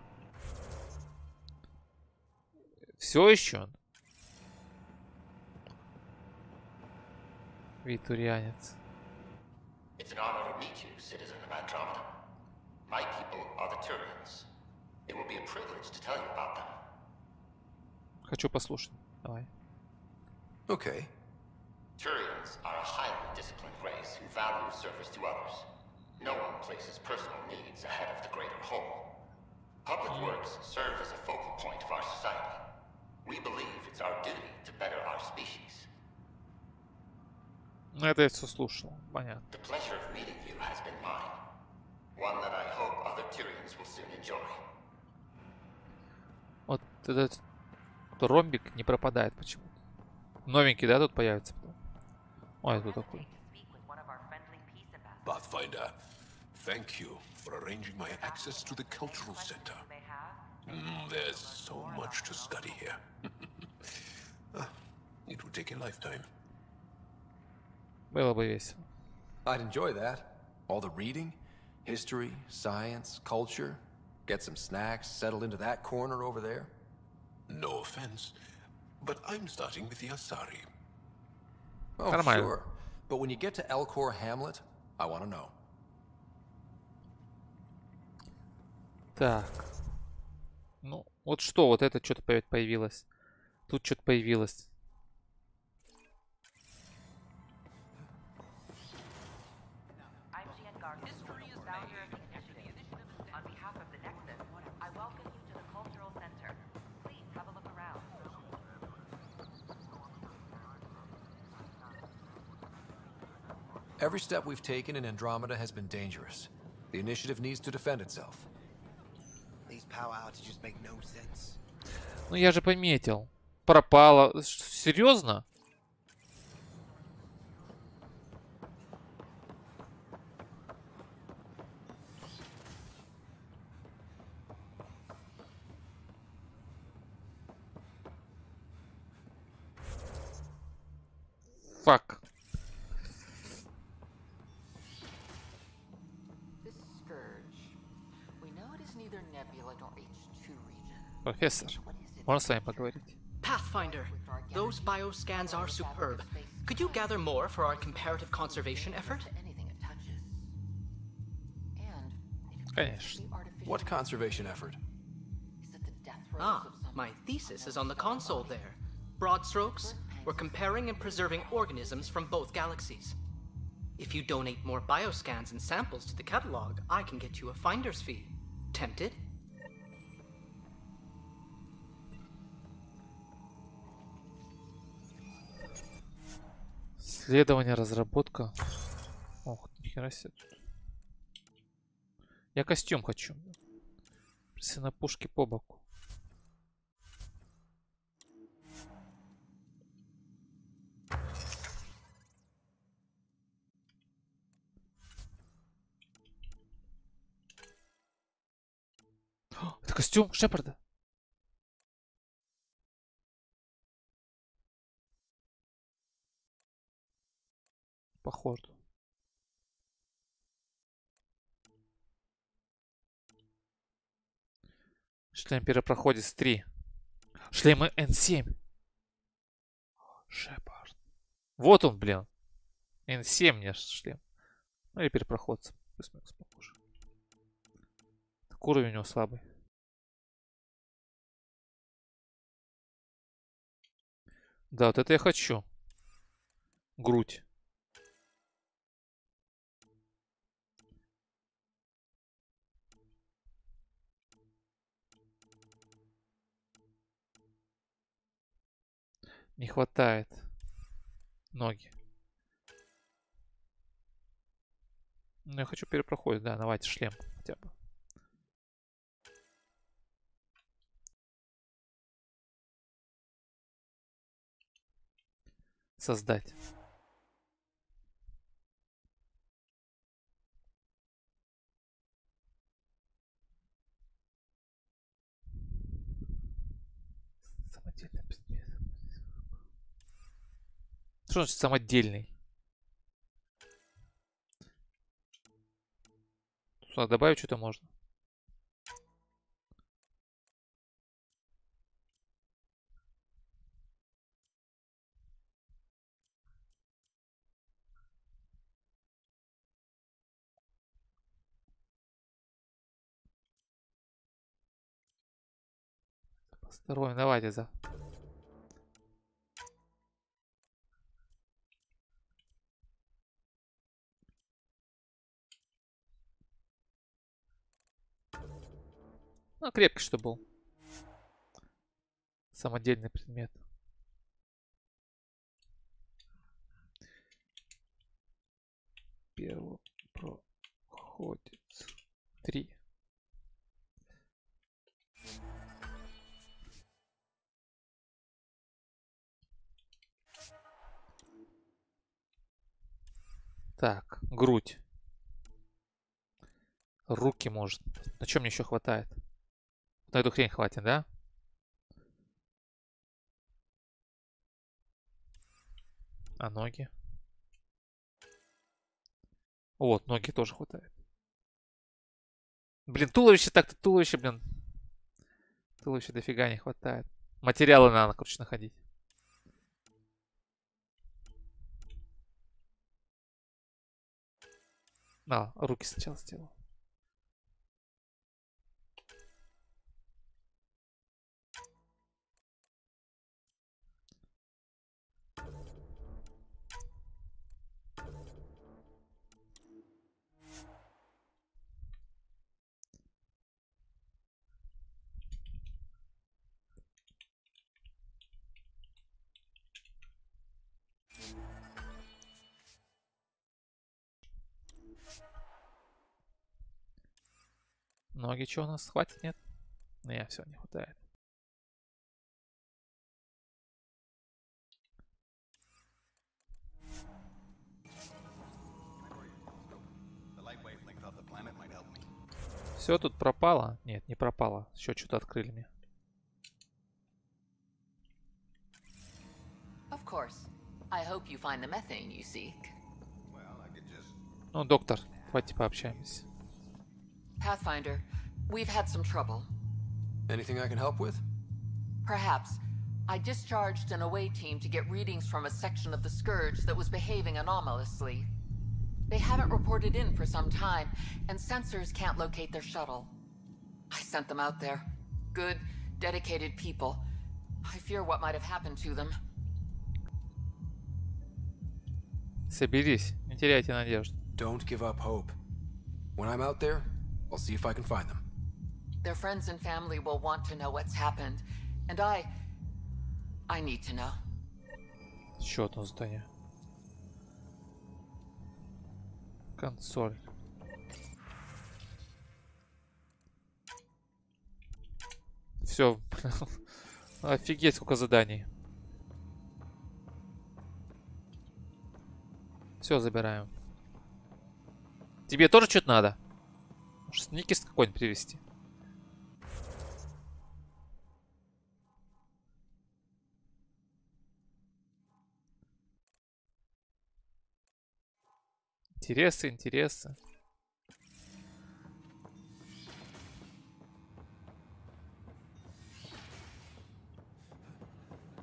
Все еще? Витурианец. It's an honor to meet you, citizen of Andromeda. My people are the Turians. It will be a privilege to tell you about them. Хочу послушать. Давай. Okay. Turians are a highly disciplined race who value service to others. No one places personal needs ahead of the greater whole. Public works serve as a focal point of our society. We believe it's our duty to better our species. Ну, это я все слушал. Понятно. The pleasure of meeting you has been mine. One that I hope other Turians will soon enjoy. Вот этот ромбик не пропадает почему-то. Новенький, да, тут появится? Ой, это такой. Pathfinder, thank you for arranging my access to the cultural center. There's so much to study here. It would take a lifetime. Было бы весело. I'd enjoy that. All the reading, history, science, culture. Get some snacks, settle into that corner over there. No offense, but I'm starting with the Asari. Oh, Нормально. sure. But when you get to Elcor Hamlet, I want to know. Так. Ну, вот что, вот это что-то появилось. Тут что-то появилось. Every step we've taken in Andromeda has been dangerous. The initiative needs to defend itself. These power outages make no sense. Ну я же пометил. Пропало. Серьезно? Фак. Профессор, можно с вами поговорить? Pathfinder, those bioscans are superb. Could you gather more for our comparative conservation effort? Конечно. What conservation effort? Ah, my thesis is on the console there. Broad strokes, we're comparing and preserving organisms from both galaxies. If you donate more bioscans and samples to the catalog, I can get you a finder's fee. Tempted? Исследование, разработка. Ох, нихера себе. Я костюм хочу. На пушке по боку. Это костюм Шепарда. Похоже. Шлем перепроходец 3. Шлемы N7. Шепард. Вот он, блин. N7 мне шлем. Ну или перепроходца. Плюс-минус похоже. Так уровень у него слабый. Да, вот это я хочу. Грудь. Не хватает. Ноги. Ну, я хочу перепроходить, да, давайте шлем хотя бы. Создать. Самодельный предмет. Что значит самодельный? Сюда добавить что-то можно. Второй, давайте за. Ну, крепкий что был. Самодельный предмет. Первый проходец 3. Так, грудь. Руки может. На чем мне еще хватает? На эту хрень хватит, да? А ноги? Вот, ноги тоже хватает. Блин, туловище так-то, туловище, блин. Туловище дофига не хватает. Материалы надо, короче, находить. А, руки сначала сделал. Ноги что у нас? Хватит, нет? Не, все, не хватает. Все тут пропало? Нет, не пропало. Еще что-то открыли мне. Ну, доктор, давайте пообщаемся. Pathfinder, we've had some trouble. Anything I can help with? Perhaps. I discharged an away team to get readings from a section of the Scourge that was behaving anomalously. They haven't reported in for some time, and sensors can't locate their shuttle. I sent them out there. Good, dedicated people. I fear what might have happened to them. Соберись, не теряйте надежду. Don't give up hope. When I'm out there, I'll see if I can find them. Their friends and family will want to know what's happened, and I need to know. Еще одно здание. Консоль. Все. Офигеть, сколько заданий. Все, забираем. Тебе тоже что-то надо? Может, сникерс какой-нибудь привезти? Интересы, интересы.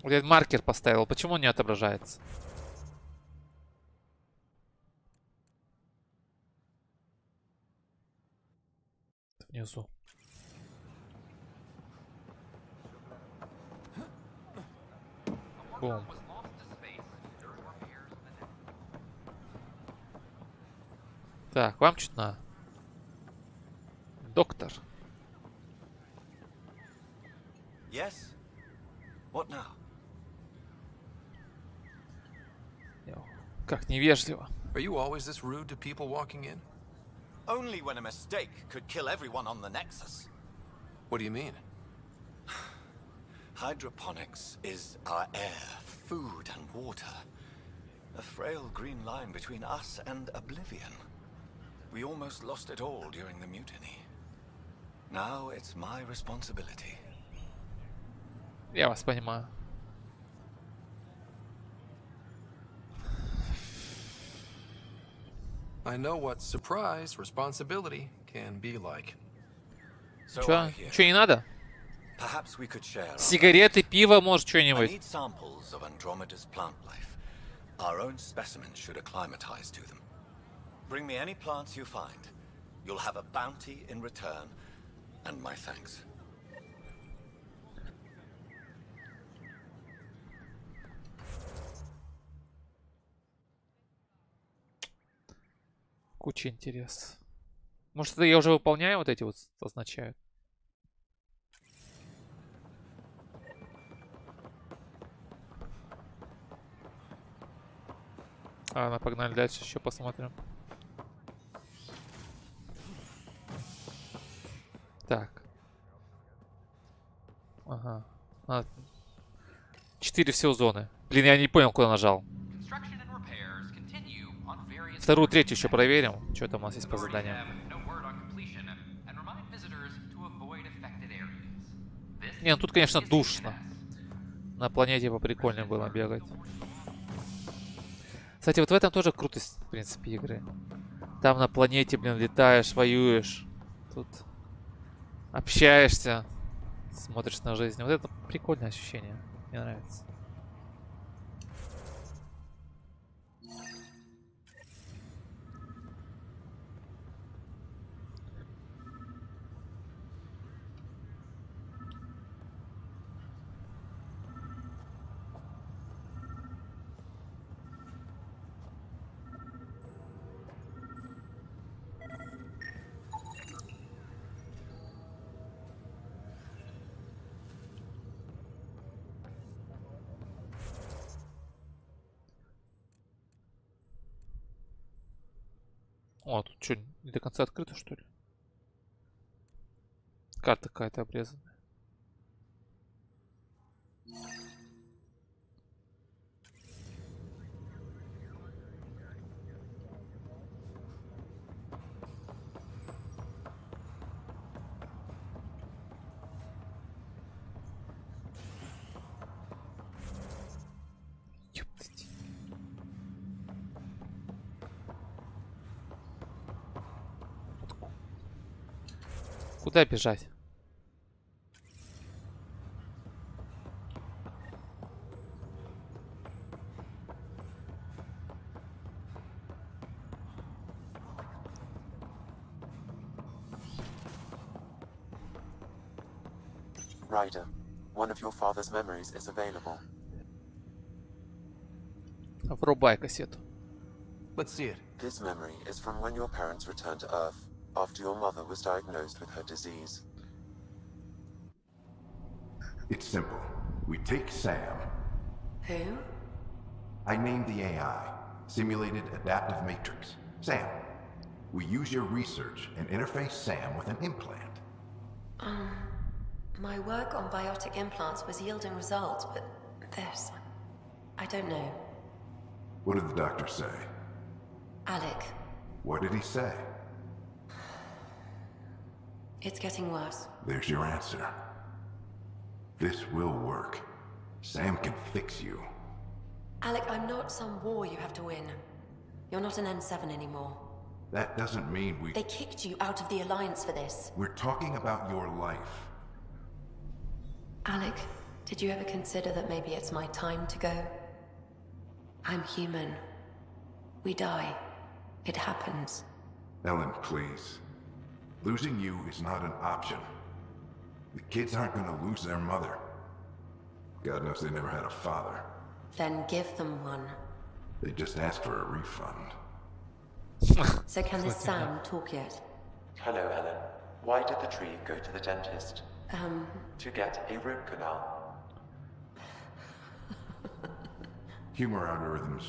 Вот я маркер поставил. Почему он не отображается? Внизу. Бум. Так, вам что-то надо? Доктор. Yes? What now? Как невежливо. Are you always this rude to people walking in? Only when a mistake could kill everyone on the Nexus. What do you mean? Hydroponics is our air, food, and water. A frail green line between us and oblivion. We almost lost it all during the mutiny. Now it's my responsibility. Я вас понимаю. I know what surprise responsibility can be like. Чё? Чё не надо? Perhaps we could share. Сигареты, пиво, может, I что-нибудь. need samples of Andromeda's plant life. Our own specimens should acclimatize to them. Bring me any plants you find. You'll have a bounty in return, and my thanks. Куча интересов. Может, это я уже выполняю, вот эти вот означают? Ладно, погнали дальше, еще посмотрим. Так. Ага. 4 всего зоны. Блин, я не понял, куда нажал. Вторую, третью еще проверим. Что там у нас есть по заданиям. Не, ну тут, конечно, душно. На планете поприкольнее было бегать. Кстати, вот в этом тоже крутость, в принципе, игры. Там на планете, блин, летаешь, воюешь. Тут общаешься, смотришь на жизнь. Вот это прикольное ощущение. Мне нравится. О, тут что, не до конца открыто, что ли? Карта какая-то обрезанная. Ёптать. Куда бежать? Ryder, One of your father's memories is available. Врубай кассету. Let's see it. His memory is from when your parents returned to Earth after your mother was diagnosed with her disease. It's simple. We take Sam. Who? I named the AI, Simulated Adaptive Matrix. Sam. We use your research and interface Sam with an implant. My work on biotic implants was yielding results, but this... I don't know. What did the doctor say? Alec. What did he say? It's getting worse. There's your answer. This will work. Sam can fix you. Alec, I'm not some war you have to win. You're not an N7 anymore. That doesn't mean we... They kicked you out of the Alliance for this. We're talking about your life. Alec, did you ever consider that maybe it's my time to go? I'm human. We die. It happens. Ellen, please. Losing you is not an option. The kids aren't gonna lose their mother. God knows they never had a father. Then give them one. They just asked for a refund. So can this Sam talk yet? Hello, Ellen. Why did the tree go to the dentist? To get a root canal. Humor algorithms.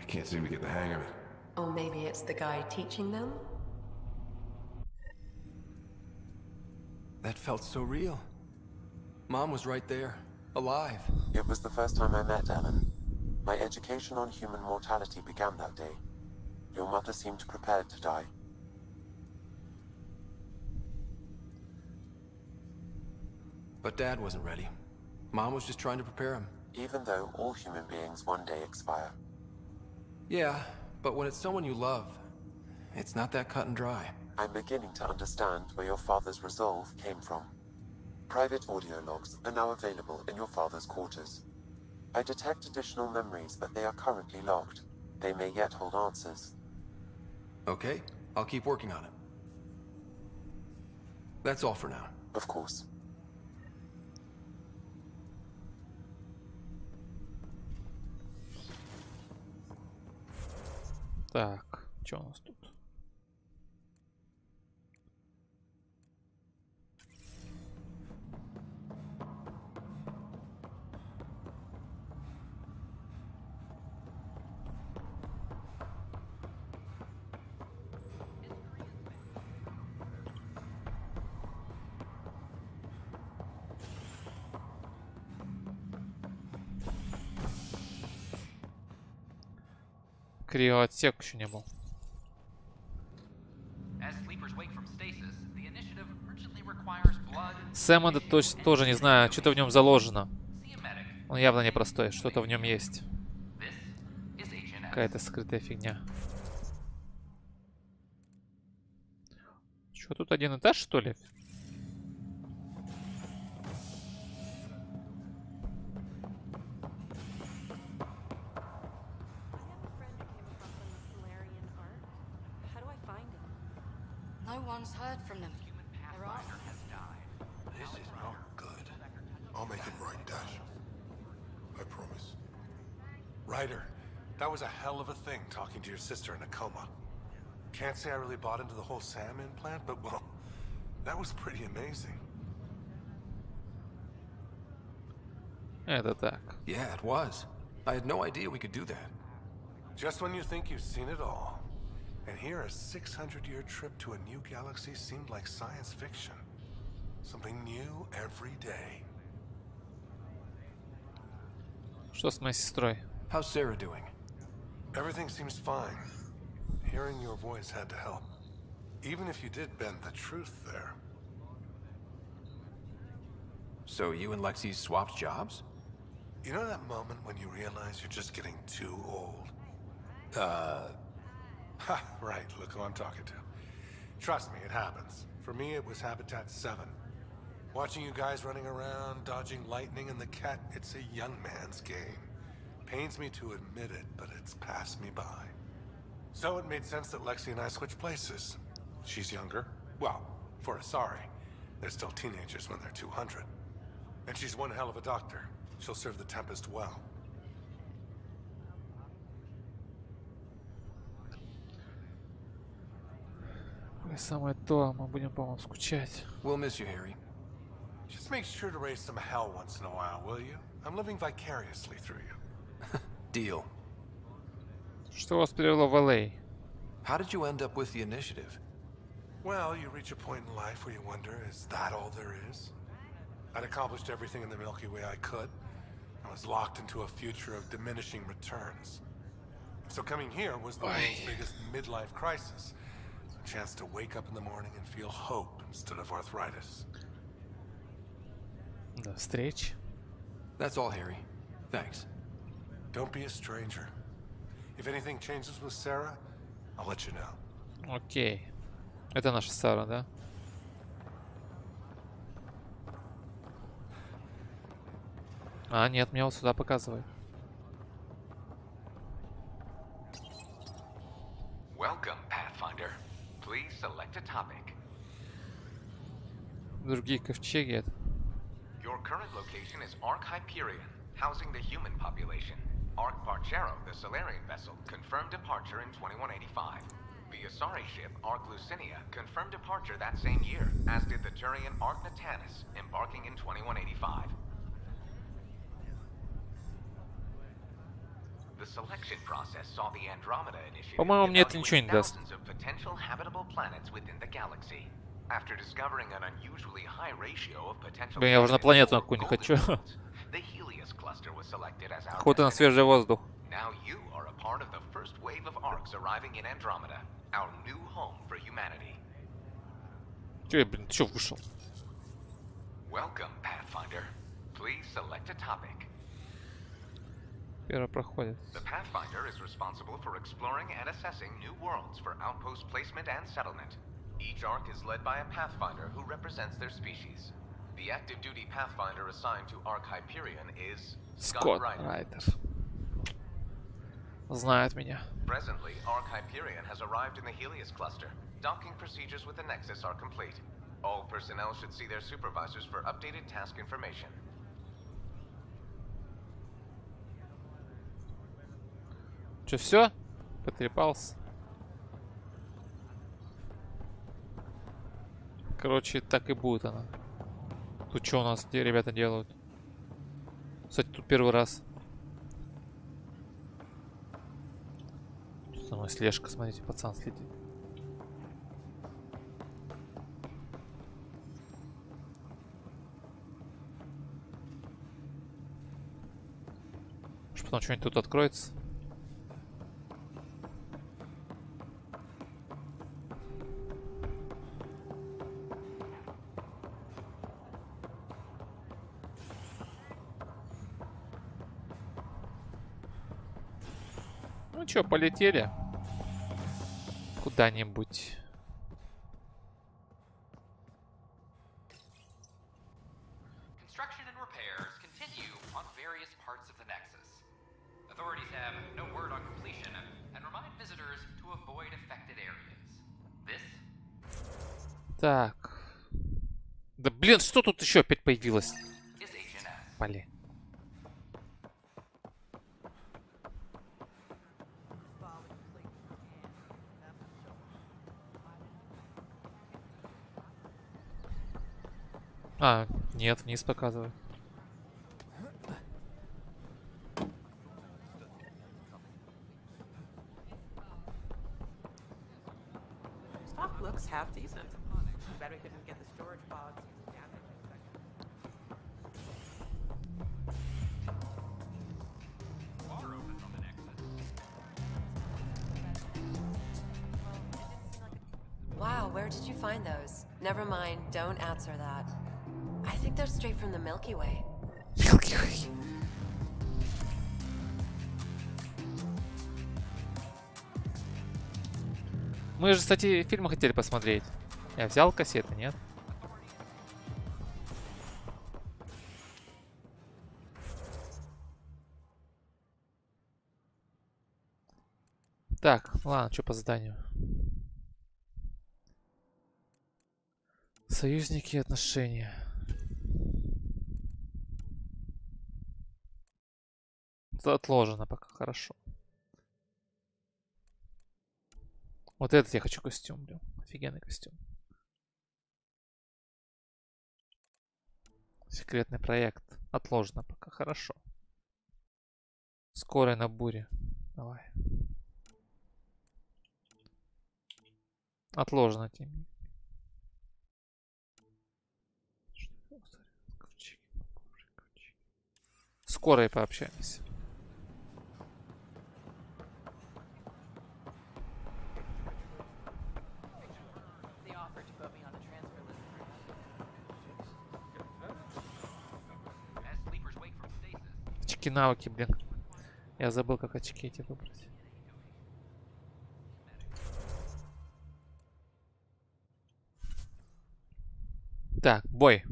I can't seem to get the hang of it. Or maybe it's the guy teaching them? That felt so real. Mom was right there, alive. It was the first time I met Ellen. My education on human mortality began that day. Your mother seemed prepared to die. But Dad wasn't ready. Mom was just trying to prepare him. Even though all human beings one day expire. Yeah, but when it's someone you love, it's not that cut and dry. I'm beginning to understand where your father's resolve came from. Private audio logs are now available in your father's quarters. I detect additional memories, but they are currently logged. They may yet hold answers. Okay, I'll keep working on it. That's all for now. Of course. Так, что у нас тут? Криоотсек еще не был. Сэм это тоже не знаю, что-то в нем заложено. Он явно непростой, что-то в нем есть. Какая-то скрытая фигня. Что, тут один этаж, что ли? That was a hell of a thing, talking to your sister in a coma. Can't say I really bought into the whole Sam implant, but well, that was pretty amazing. Это так. Yeah, it was. I had no idea we could do that. Just when you think you've seen it all. And here a 600-year trip to a new galaxy seemed like science fiction. Something new every day. Что с моей сестрой? How's Sarah doing? Everything seems fine. Hearing your voice had to help. Even if you did bend the truth there. So you and Lexi swapped jobs? You know that moment when you realize you're just getting too old? Ha, right, look who I'm talking to. Trust me, it happens. For me, it was Habitat 7. Watching you guys running around, dodging lightning and the cat, it's a young man's game. Pains me to admit it, but it's passed me by. So it made sense that Lexi and I switched places. She's younger. Well, for Asari. They're still teenagers when they're 200. And she's one hell of a doctor. She'll serve the Tempest well. Самое то, мы будем по вам скучать. We'll miss you, Harry. Just make sure to raise some hell once in a while, will you? I'm living vicariously through you. Deal. Что вас привело в LA? How did you end up with the initiative? Well, you reach a point in life where you wonder, is that all there is? I'd accomplished everything in the Milky Way I could. I was locked into a future of diminishing returns. So coming here was the world's biggest midlife crisis. A chance to wake up in the morning and feel hope instead of arthritis. До встречи. That's all, Harry. Thanks. Don't be a stranger. If anything changes with Sarah, I'll let you know. Окей. Это наша Сара, да? А, нет, меня вот сюда показывает. Welcome, Pathfinder. Please select a topic. Другие ковчеги это. Your current location is Ark Hyperion, housing the human population. Ark Parchero, the Solarian vessel, confirmed departure in 2185. The Asari ship, Ark Lucinia, confirmed departure that same year, as did the Turian Ark Natanus, embarking in 2185. The selection process saw the Andromeda initiative По-моему, мне это ничего не evaluate даст. thousands of potential habitable planets within the galaxy. After discovering an unusually high ratio of potential Блин, я уже на планету какую не хочу. the Helios cluster was selected as our Охота на свежий воздух. Now you are a part of the first wave of arcs arriving in Andromeda, our new home for humanity. Чё, блин, чё вышел? Welcome, Pathfinder. Please select a topic. Первый проходит. The Pathfinder is responsible for exploring and assessing new worlds for outpost placement and settlement. Each arc is led by a Pathfinder who represents their species. The active duty Pathfinder assigned to Ark Hyperion is Scott Ryder. Знает меня. Presently, Ark Hyperion has arrived in the Helios cluster. Docking procedures with the Nexus are complete. All personnel should see their supervisors for updated task information. Чё, все? Потрепался. Короче, так и будет она. Тут что у нас ребята делают? Кстати, тут первый раз. За мной слежка, смотрите, пацан следит. Может, потом что-нибудь тут откроется? Ну чё, полетели куда-нибудь. Construction and repairs continue on various parts of the Nexus. Authorities have no word on completion and remind visitors to avoid affected areas. This? Так. Да блин, что тут еще опять появилось? Блин. А, нет, вниз показывает. Stock looks half decent. Bet we couldn't get the storage pods. Wow, where did you find those? Never mind, don't answer that. I think they're straight from the Milky Way. Milky Way. Мы же, кстати, фильмы хотели посмотреть. Я взял кассеты, нет? Так, ладно, что по заданию? Союзники и отношения. Отложено пока, хорошо. Вот этот я хочу костюм, блин. Офигенный костюм. Секретный проект. Отложено пока, хорошо. Скорый на буре. Давай. Отложено теме. Скорой пообщаемся. Очки навыки, блин. Я забыл, как очки эти выбрать. Так, бой.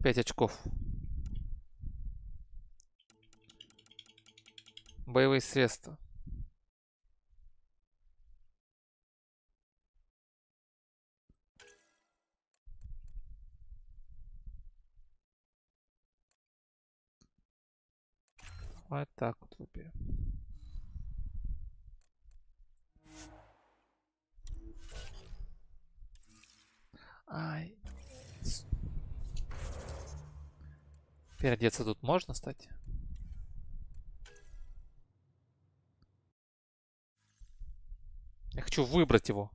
5 очков. Боевые средства. Вот так вот выберем. Ай. Переодеться тут можно, кстати? Я хочу выбрать его.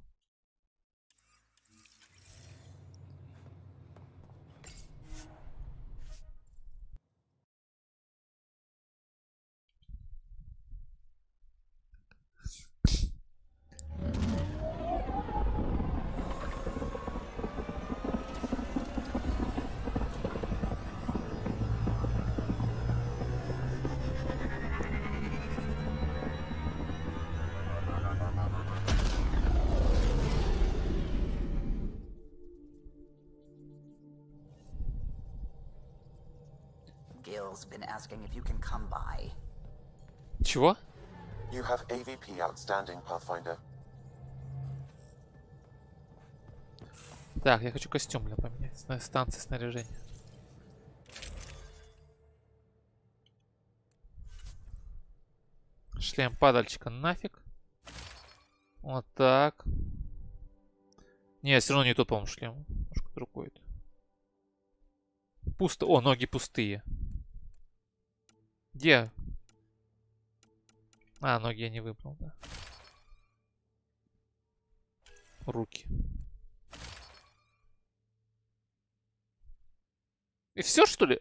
Gil's been asking if you can come by. Чего? You have AVP outstanding, Pathfinder. Так, я хочу костюм для поменять. На станции снаряжения. Шлем падальщика нафиг. Вот так. Не, все равно не тот, по-моему, шлем. Немножко другой. Пусто. О, ноги пустые. Где? А, ноги я не выбрал, да. Руки. И все, что ли?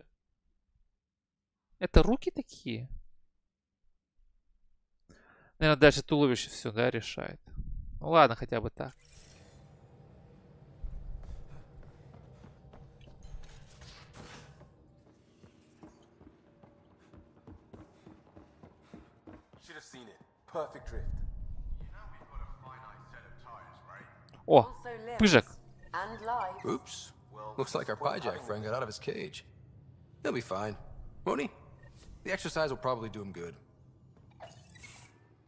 Это руки такие? Наверное, дальше туловище все, да, решает. Ну ладно, хотя бы так. О, пыжик. Oops. Looks like our Pyjack friend got out of his cage. He'll be fine, won't he? The exercise will probably do him good.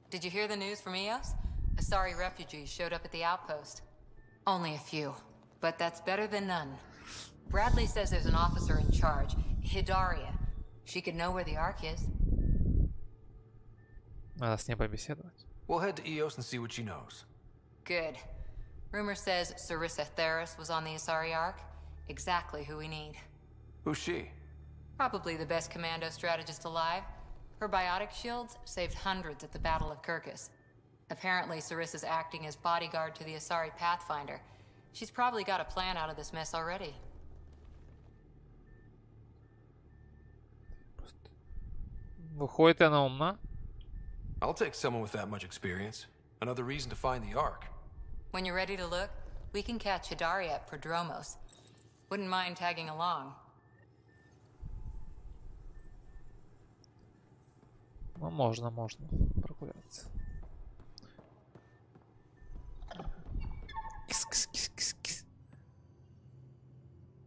Did you hear the news from Eos? Asari refugees showed up at the outpost. Only a few, but that's better than none. Bradley says there's an officer in charge, Hidaria. She could know where the Ark is. Надо с ней побеседовать. We'll head to Eos and see what she knows. Good. Rumor says Sarissa Theris was on the Asari Ark. Exactly who we need. Who's she? Probably the best commando strategist alive. Her biotic shields saved hundreds at the Battle of Kirkus. Apparently, Sarissa's acting as bodyguard to the Asari Pathfinder. She's probably got a plan out of this mess already. Выходит, она умна? I'll take someone with that much experience. Another reason to find the Ark. When you're ready to look, we can catch Hidaria at Prodromos. Wouldn't mind tagging along. Ну, можно прогуляться. Кис-кис-кис-кис-кис.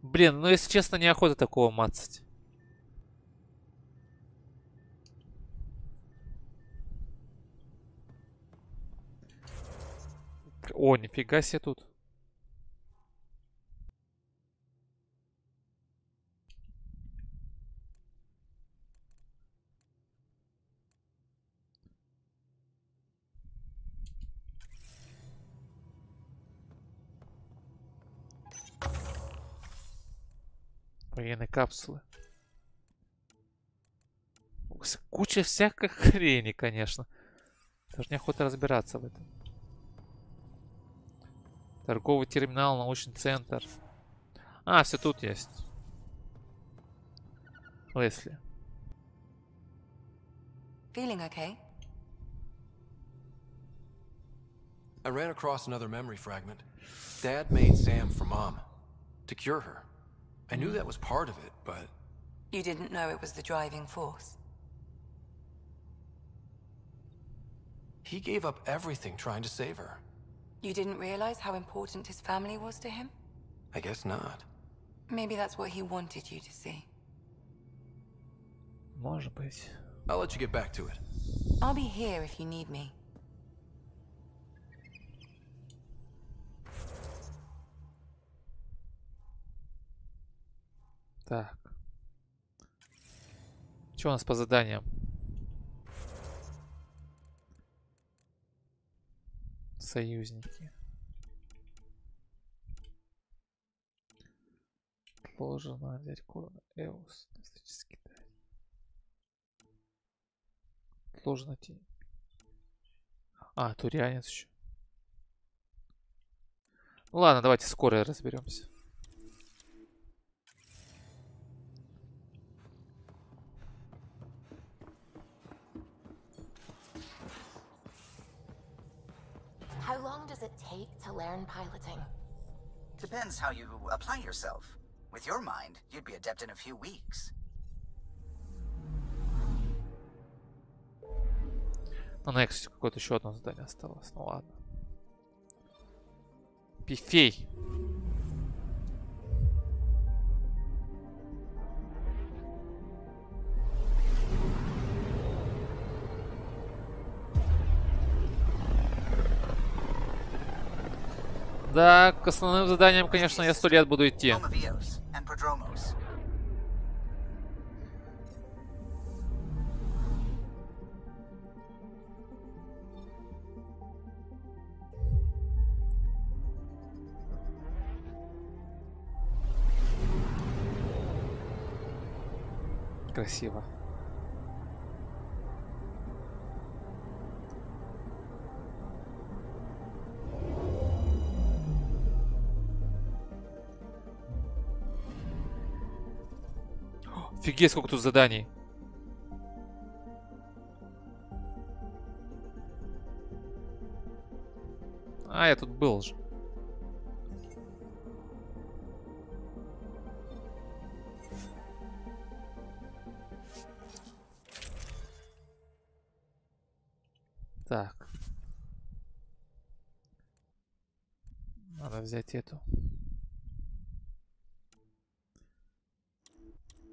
Блин, ну если честно, неохота такого мацать. О, нифига себе тут. Военные капсулы. Куча всякой хрени, конечно. Даже неохота разбираться в этом. Торговый терминал, научный центр. А, все тут есть. Лесли. Feeling okay? I ran across another memory fragment. Dad made Sam for Mom. To cure her. I knew that was part of it, but... You didn't know it was the driving force? He gave up everything trying to save her. You didn't realize how important his family was to him? I guess not. Maybe that's what he wanted you to see. Может быть. I'll let you get back to it. I'll be here if you need me. Так. Что у нас по заданиям? Союзники. Отложено. Взять корона. Эус. Китай. Отложено тень. А, турянец еще. Ну ладно, давайте скоро разберемся. How long does it take to learn piloting? Depends how you apply yourself. With your mind, you'd be adept in a few weeks. Ну, на Эксе какое-то еще одно задание осталось. Ну ладно. Пифей. Да, к основным заданиям, конечно, я 100 лет буду идти. Красиво. Офигеть, сколько тут заданий. А, я тут был же. Так. Надо взять эту.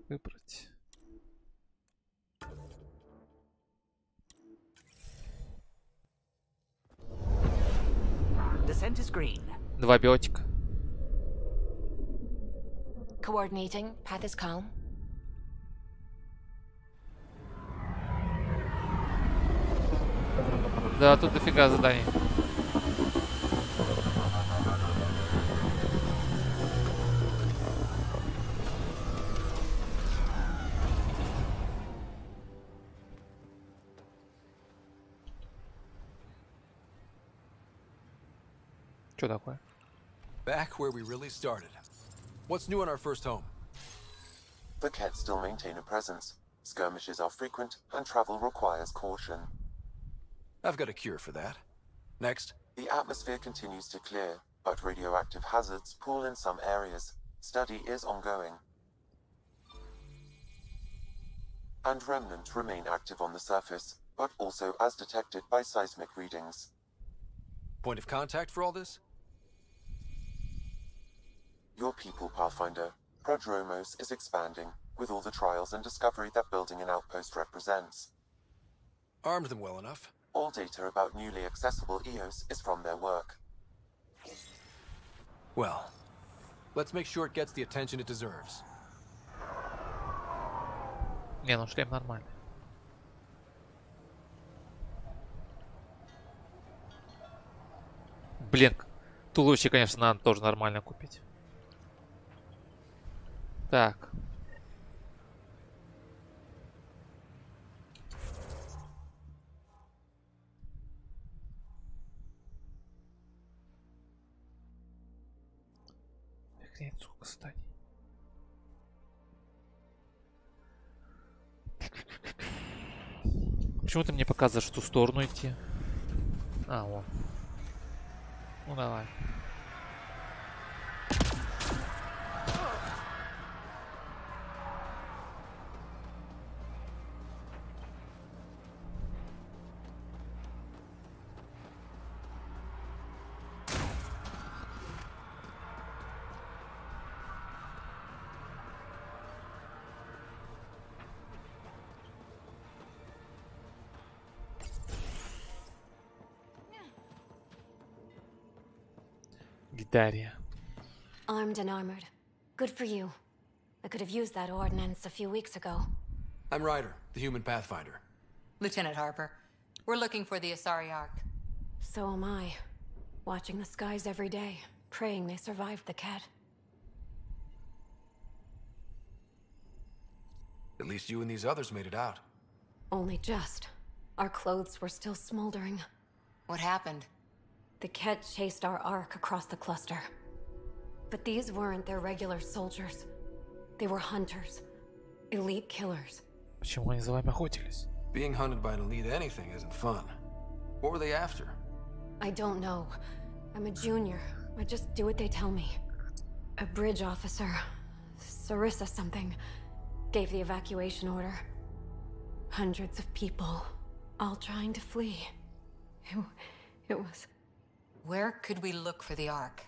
Выбрать. Descent is green. 2 биотика. Coordinating. Path is calm. Да, тут дофига заданий. Что такое? Back where we really started. What's new in our first home? The Kett still maintain a presence. Skirmishes are frequent, and travel requires caution. I've got a cure for that. Next. The atmosphere continues to clear, but radioactive hazards pool in some areas. Study is ongoing. And remnant remain active on the surface, but also as detected by seismic readings. Point of contact for all this? Your people, Pathfinder. Prodromos is expanding, with all the trials and discovery that building an outpost represents. Armed them well enough. All data about newly accessible EOS is from their work. Well, let's make sure it gets the attention it deserves. Не, ну шлем нормальный. Блин, туловище, конечно, надо тоже нормально купить. Так. Сука, стань. Почему ты мне показываешь, в ту сторону идти? А, вот. Ну давай. Гитария. Armed and armored. Good for you. I could have used that ordnance a few weeks ago. I'm Ryder, the human pathfinder. Lieutenant Harper, we're looking for the Asari Ark. So am I. Watching the skies every day, praying they survived the cat. At least you and these others made it out. Only just. Our clothes were still smoldering. What happened? The Ket chased our Ark across the cluster. But these weren't their regular soldiers. They were hunters. Elite killers. Почему они за вами охотились? Being hunted by an elite anything isn't fun. What were they after? I don't know. I'm a junior. I just do what they tell me. A bridge officer, Sarissa something, gave the evacuation order. Hundreds of people, all trying to flee. It was... Where could we look for the Ark?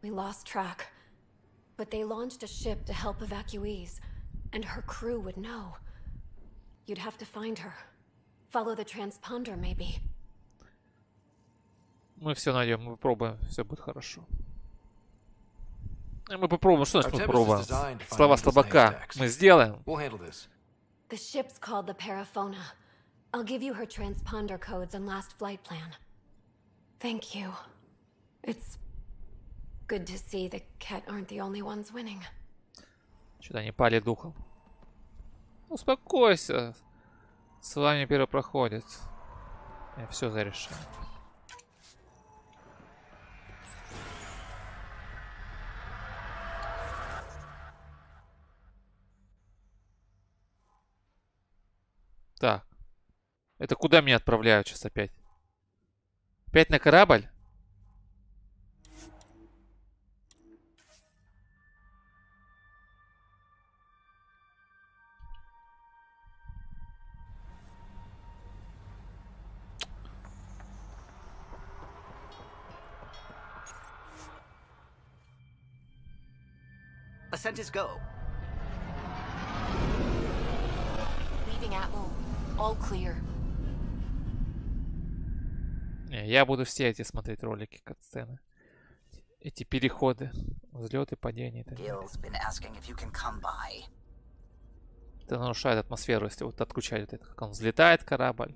We lost track. But they launched a ship to help evacuees, and her crew would know. You'd have to find her. Follow the transponder, maybe. Мы все найдем, мы попробуем, все будет хорошо. Мы попробуем, что значит мы попробуем? Слова слабака. Мы сделаем. The ship's called the Paraphona. I'll give you her transponder codes and last flight plan. Thank you. It's good to see the Ket aren't the only ones winning. Что-то они пали духом. Успокойся. С вами первопроходец. Я все зарешаю. Так. Это куда меня отправляют сейчас опять? Опять на корабль? Ascent is go. Leaving Atwell. All clear. Не, я буду все эти смотреть ролики, катсцены. Эти переходы, взлеты, падения и так далее. Это нарушает атмосферу, если вот отключать вот это, как он взлетает корабль,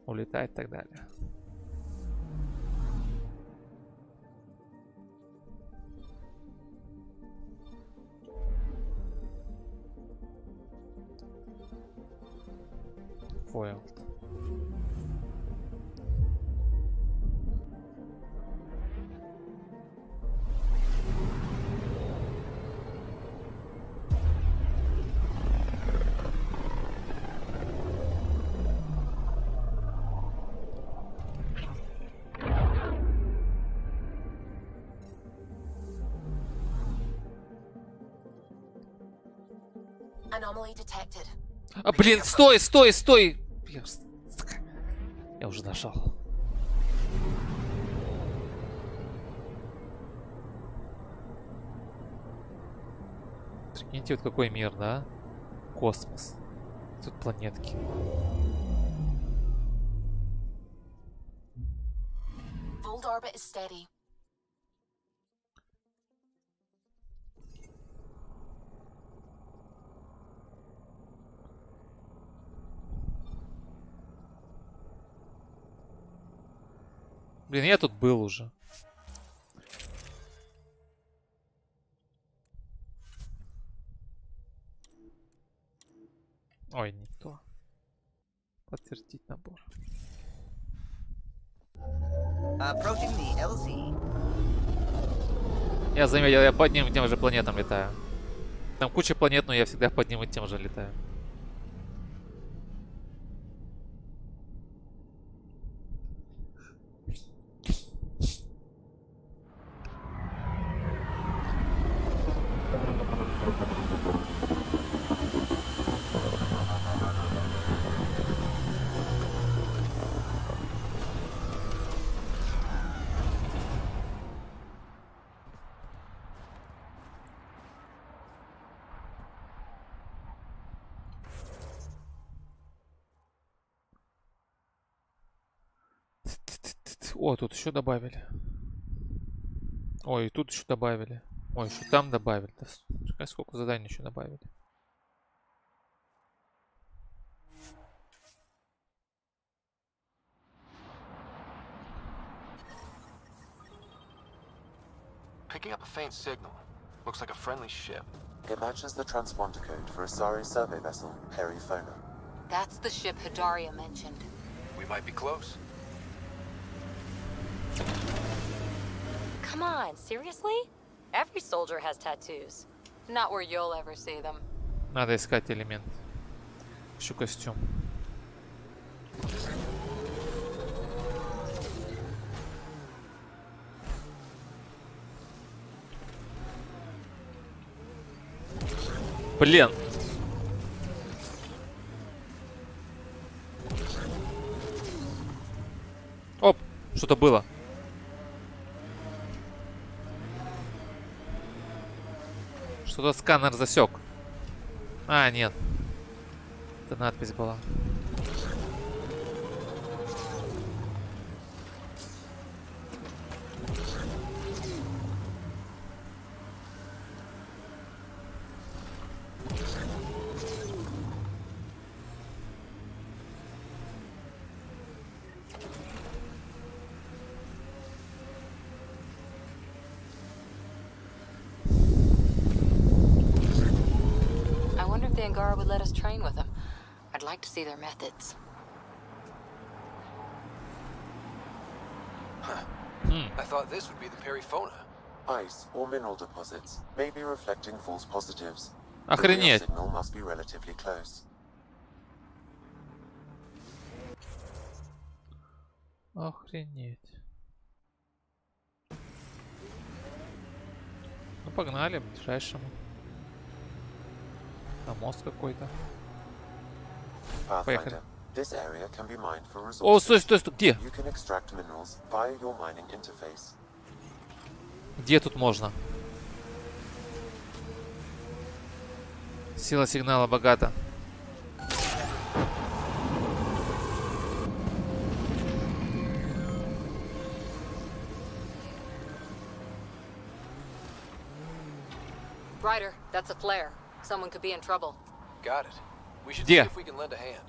улетает и так далее. Foiled. Anomaly detected. А, блин, стой, стой, стой! Я уже нажал. Прикиньте, вот какой мир, да? Космос. Тут планетки. Fold orbit is steady. Блин, я тут был уже. Ой, не то. Подтвердить набор. Approaching the LZ. Я заметил, я по одним и тем же планетам летаю. Там куча планет, но я всегда по одним и тем же летаю. О, тут еще добавили. Ой, тут еще добавили. Ой, еще там добавили. Да, сколько заданий еще добавили. Picking up a faint signal. Looks like a friendly ship. It matches the transponder code for a Asari survey vessel, Perifona. That's the ship Hidaria mentioned. We might be close. Come on, seriously? Every soldier has tattoos. Not where you'll ever see them. Надо искать элемент. Ищу костюм. Блин. Оп, что-то было. Что-то сканер засек. А, нет. Это надпись была. Angara would let us train with them. I'd like to see their methods. I thought this would be the Perifona. Ice or mineral deposits may be reflecting false positives. Охренеть. The signal must be relatively close. Охренеть. Ну погнали, к ближайшему. Там мост какой-то. Поехали. О, стой, стой, стой, где? Где тут можно? Сила сигнала богата. Ryder, that's a flare. Someone could be in trouble. Got it. We should see if we can lend a hand.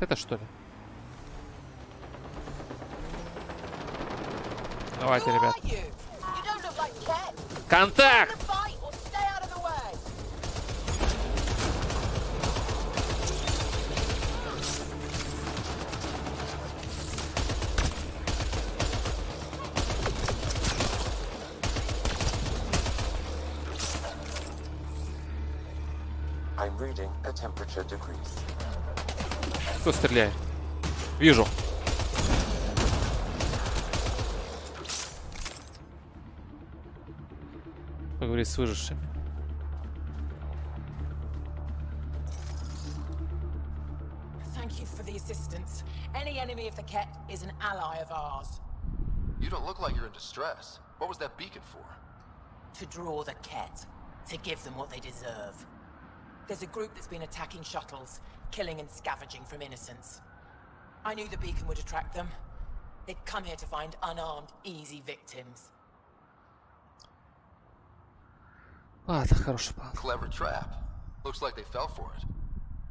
Это что ли? Давайте, ребят. Контакт! I'm reading a temperature decrease. Кто стреляет? Вижу. Поговорить с выжившими. Thank you for the assistance. Any enemy of the Ket is an ally of ours. You don't look like you're in distress. What was that beacon for? To draw the Ket. To give them what they deserve. There's a group that's been attacking shuttles, killing and scavenging from innocents. I knew the beacon would attract them. They'd come here to find unarmed, easy victims. Ладно, хороший план. Clever trap. Looks like they fell for it.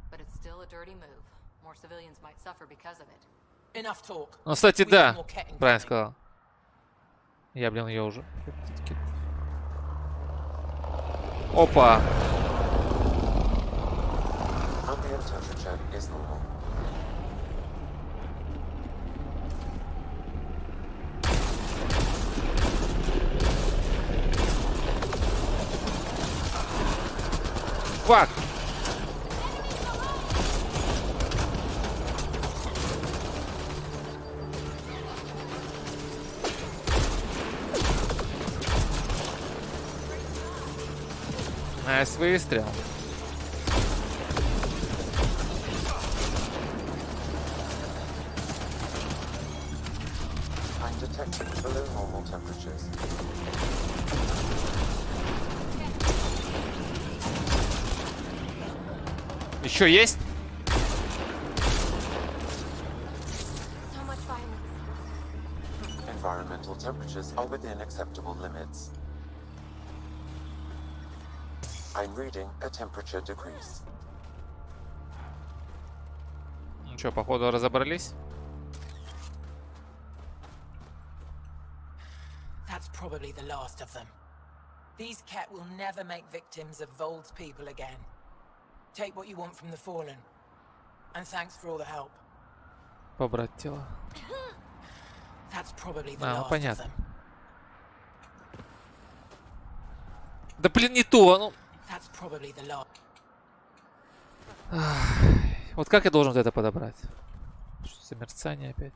But it's still a dirty move. More civilians might suffer because of it. Enough talk. Ну, кстати, да. Правильно сказал. Я, блин, ее уже. Опа. Ambient temperature is normal. Fuck! Найс выстрел. I'm detecting below normal temperatures. Еще есть? Environmental temperatures are within acceptable limits. I'm reading a temperature decrease. Ну что, походу разобрались? That's probably the last of them. These cat will never make victims of Vold's people again. Take what you want from the fallen. And thanks for all the help. Побрать тело. That's probably the last of понятно. them. Да блин, не то, ну. That's probably the last. Вот как я должен это подобрать? Что за мерцание опять?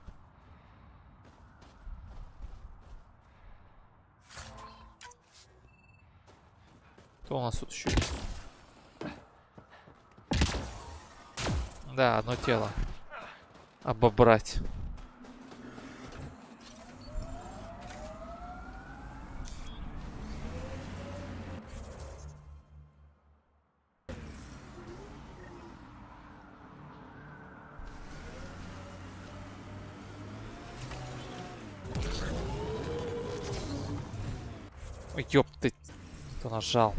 Что у нас тут еще есть? Да, одно тело. Обобрать. Ой, ёпты, кто нажал?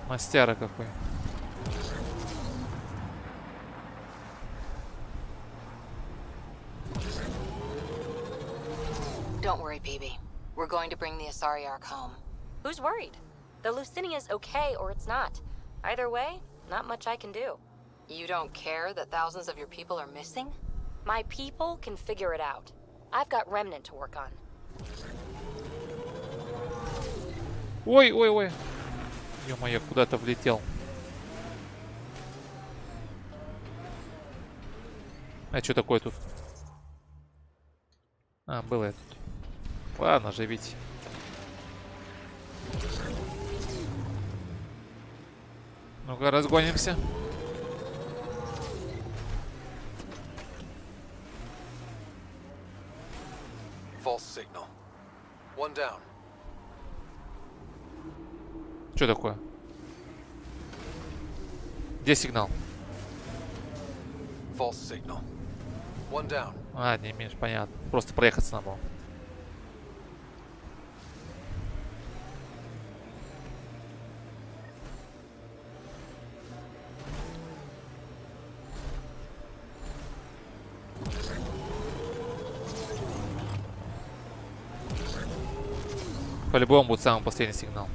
Мастера какой. Don't worry, BB. We're going to bring the Asari Ark home. Who's worried? The Lucinia's okay or it's not. Either way, not much I can do. You don't care that thousands of your people are missing? My people can figure it out. I've got Remnant to work on. Ой, ой, ой. Ё-моё, куда-то влетел. А что такое тут? А, было это. Ладно, живите. Ну-ка, разгонимся. False signal. One down. Что такое? Где сигнал? False signal. One down. А, не имеешь, понятно. Просто проехаться надо было. По-любому будет самый последний сигнал.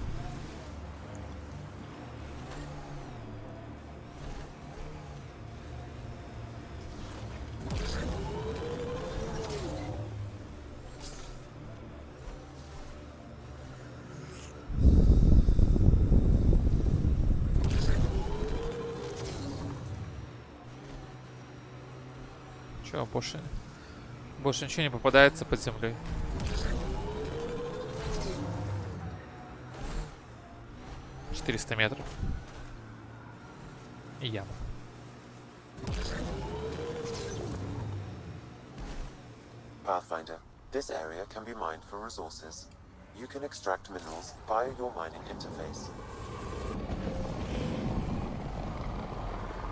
Чё, больше ничего не попадается под землей. $400 метров. И яма. Pathfinder, this area can be mined for resources. You can extract minerals via your mining interface.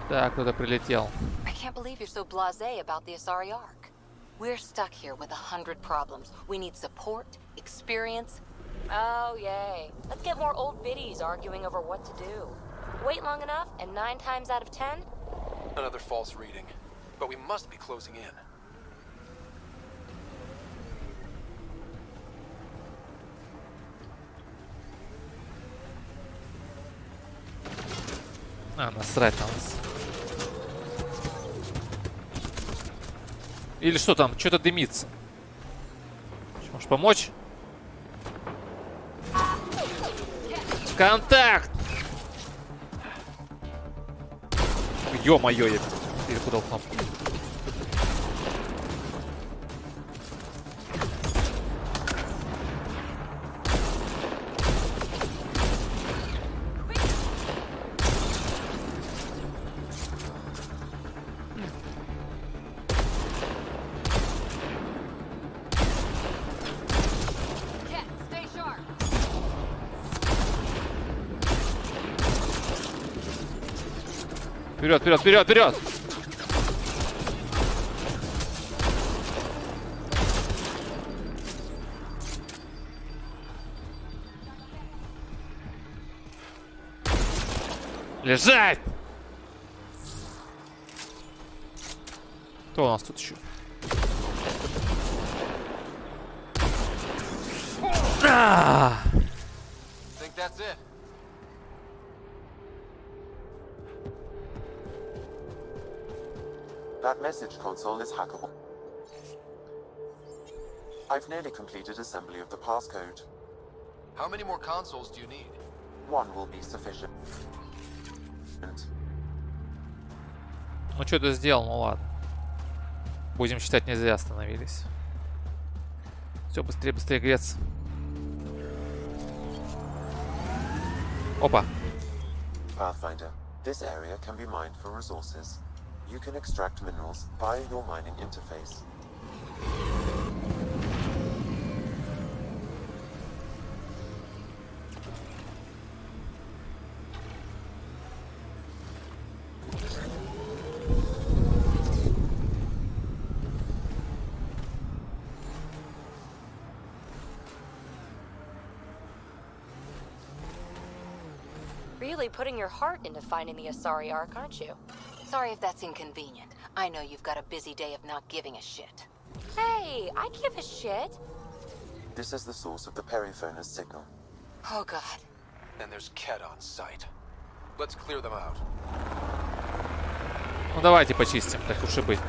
Так, кто-то прилетел. I can't believe you're so blasé about the Asari Ark. We're stuck here with 100 problems. We need support, experience. Oh, yay. Let's get more old biddies arguing over what to do. Wait long enough, and 9 times out of 10... Another false reading. but we must be closing in. А, насрать на нас. Или что там? Что-то дымится. Можешь помочь? Контакт! Ё-моё, я перепутал кнопку. Вперед, вперед, вперед, вперед! Лежать! Кто у нас тут еще? Think that's it? That message console is hackable. I've nearly completed assembly of the passcode. How many more consoles do you need? One will be sufficient. Ну что ты сделал? Ну ладно. Будем считать, не зря остановились. Все, быстрее, быстрее греться. Опа. Pathfinder, this area can be mined for resources. You can extract minerals via your mining interface. Really putting your heart into finding the Asari Ark, aren't you? Sorry if that's inconvenient. I know you've got a busy day of not giving a shit. Hey, I give a shit. This is the source of the periphoner's signal. Oh god. And there's Ket on site. Let's clear them out. Ну давайте почистим, так уж и быть.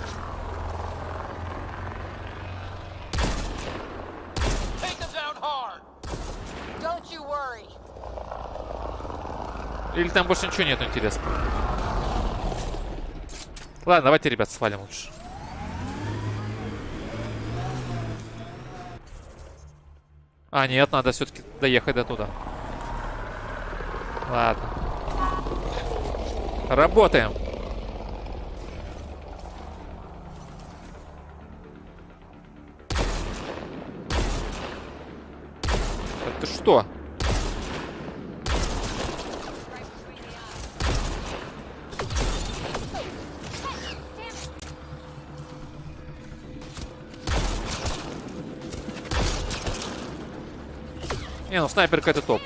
Take them down hard. Don't you worry. Или там больше ничего нету интересного. Ладно, давайте, ребят, свалим лучше. А, нет, надо все-таки доехать до туда. Ладно. Работаем. Это что? Не, ну снайперка это топ.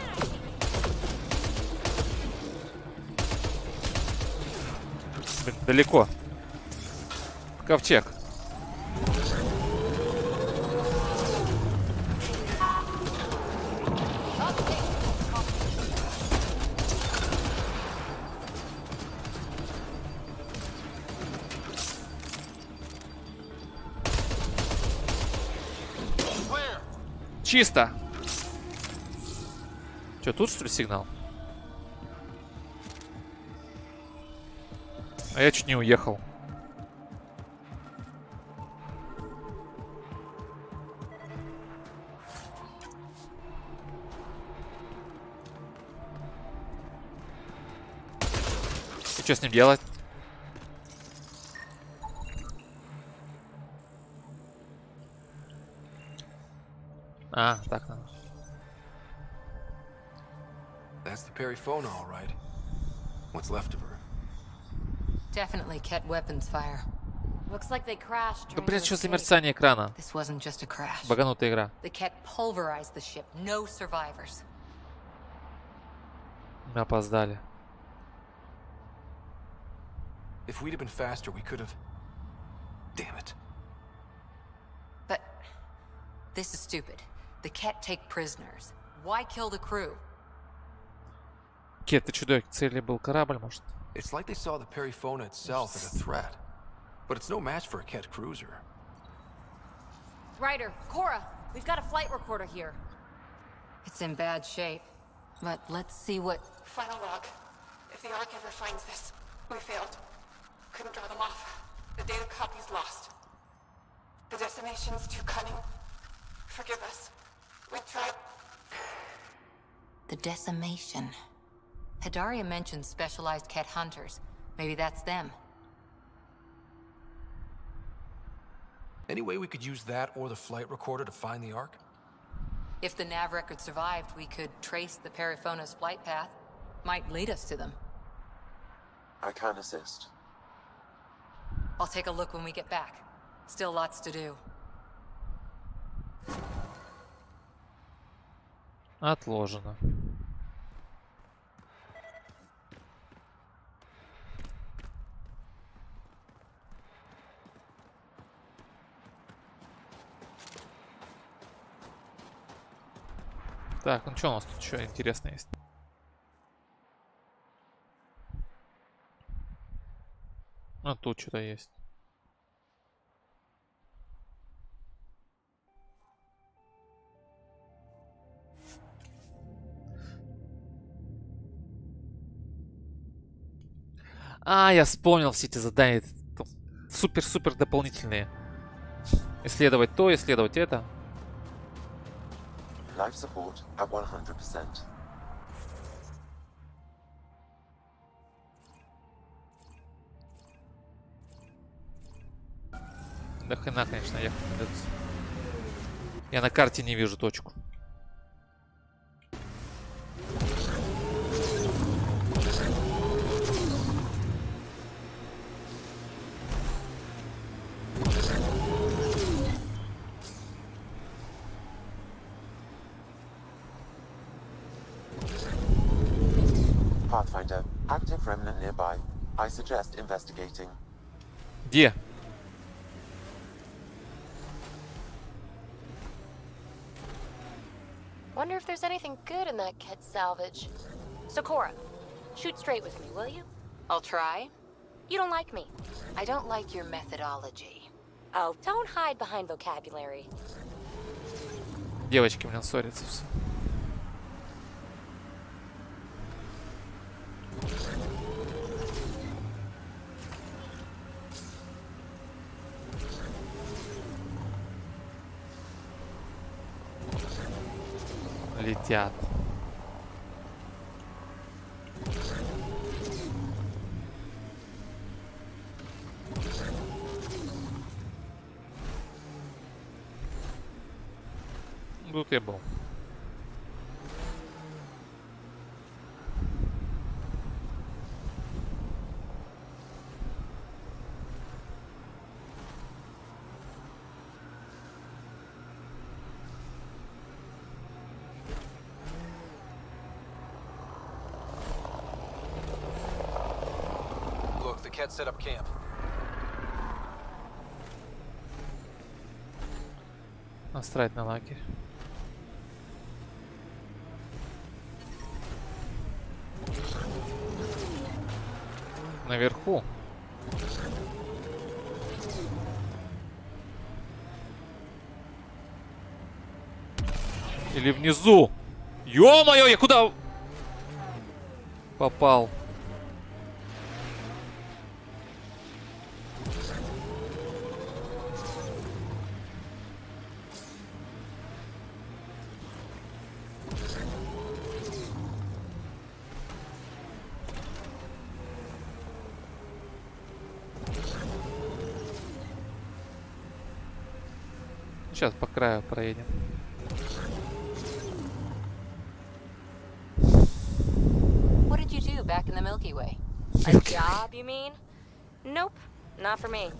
Блин, далеко. Ковчег. Чисто. Че, тут что ли сигнал? А я чуть не уехал. И что с ним делать? А, так надо. That's the Periphono, all right. What's left of her? Definitely Ket weapons fire. Looks like they crashed. Да блин, что за мерцание экрана? This wasn't just a crash. Баганутая игра. The Ket pulverized the ship. No survivors. Мы опоздали. If we'd have been faster, we could have... This is stupid. The Ket take prisoners. Why kill the crew? Кет, ты чудо, целью был корабль, может? It's like they saw the Perifona itself as a threat. But it's no match for a Ket cruiser. Ryder, Cora, we've got a flight recorder here. It's in bad shape. But let's see what... Final log. If the Ark ever finds this, we failed. Couldn't draw them off. The data copy's lost. The decimation's too cunning. Forgive us. We tried. The decimation. Hidaria mentioned specialized Ket hunters. Maybe that's them. Any way we could use that or the flight recorder to find the Ark? If the nav record survived, we could trace the Perifona's flight path. Might lead us to them. I can assist. I'll take a look when we get back. Still lots to do. Отложено. Так, ну что у нас тут еще интересное есть? А тут что-то есть. А, я вспомнил все эти задания. Супер-супер дополнительные. Исследовать то, исследовать это. Life support at 100%. Да хрена, конечно, ехать придется. Я на карте не вижу точку. Pathfinder, active remnant nearby. I suggest investigating. Где? Wonder if there's anything good in that Ket salvage. So Cora, shoot straight with me, will you? I'll try. You don't like me. I don't like your methodology. Oh, don't hide behind vocabulary. Девочки, блин, ссорятся все. Летят. Тут я был. Look, the Ket set up camp. Насрать на лагерь. Наверху. Или внизу. Ё-моё, я куда попал? Сейчас по краю проедем. What did you do back in the Milky Way? A job, you mean? Nope, not for me.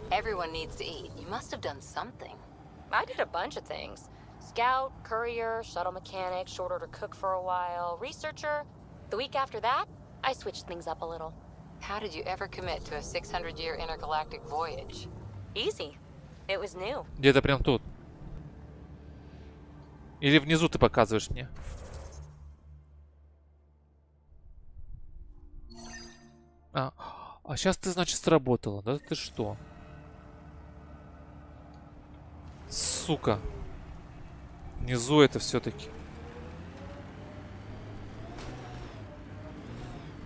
Everyone needs to eat. You must have done something. I did a bunch of things. Scout, courier, shuttle mechanic, short order cook for a while, researcher. The week after that, I switched things up a little. How did you ever commit to a 600-year intergalactic voyage? Easy. It was new. Где-то прям тут. Или внизу ты показываешь мне? А сейчас ты, значит, сработала. Да ты что? Сука. Внизу это все-таки.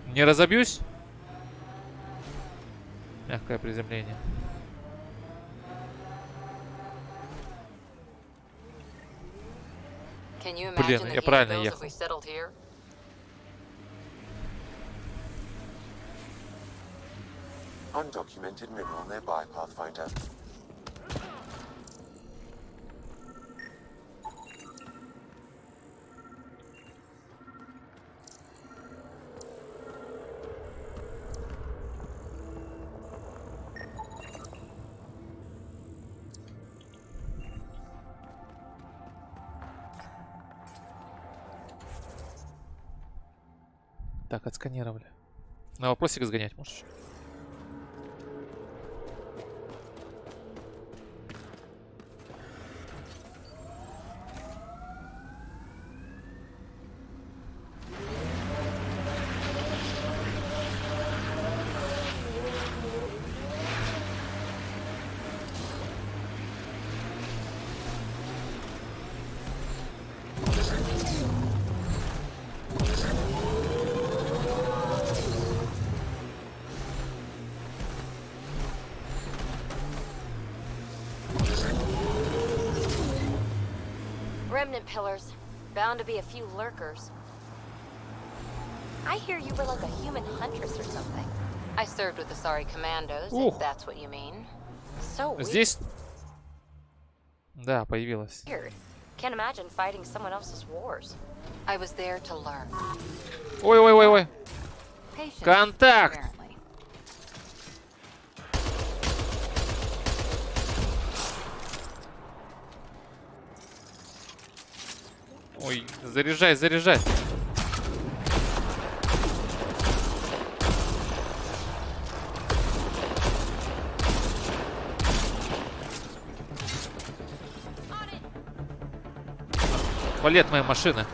Не разобьюсь? Мягкое приземление. Блин, я правильно ехал. Undocumented mineral nearby, Pathfinder. Так, отсканировали. На вопросик сгонять можешь. Remnant pillars. Bound to be a few lurkers. I hear you were like a human huntress or something. I served with the Sorry Commandos, if that's what you mean. So weird. Здесь? Да, появилась. Can't imagine fighting someone else's wars. I was there to learn. Ой. Контакт! Ой, заряжай. Валет моей машины.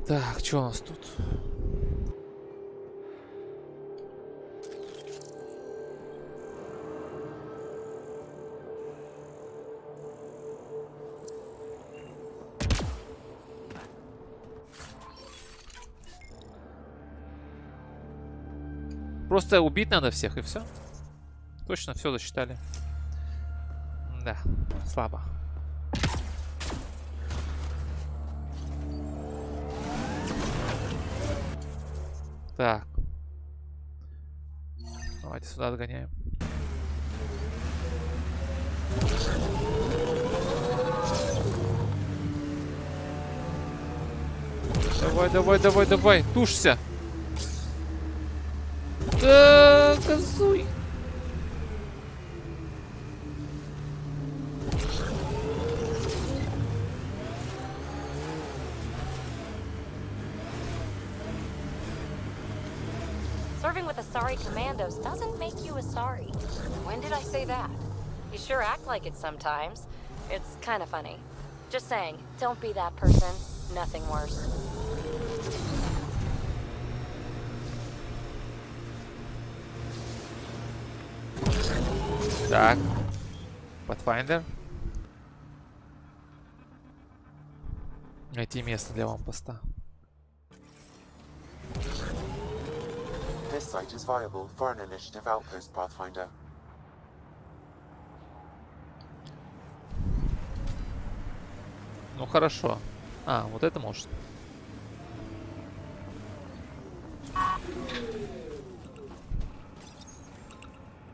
Так, что у нас тут? Просто убить надо всех и все. Точно все засчитали. Да, слабо. Так. Давайте сюда отгоняем. Давай. Тушься. Да, газуй. Serving with the Sorry Commandos doesn't make you a Sorry. When did I say that? You sure act like it sometimes. It's kind of funny. Just saying, don't be that person. Nothing worse. Так. Pathfinder. Найти место для вампоста. This site is viable for an initiative outpost, Pathfinder. Ну хорошо. А, вот это может.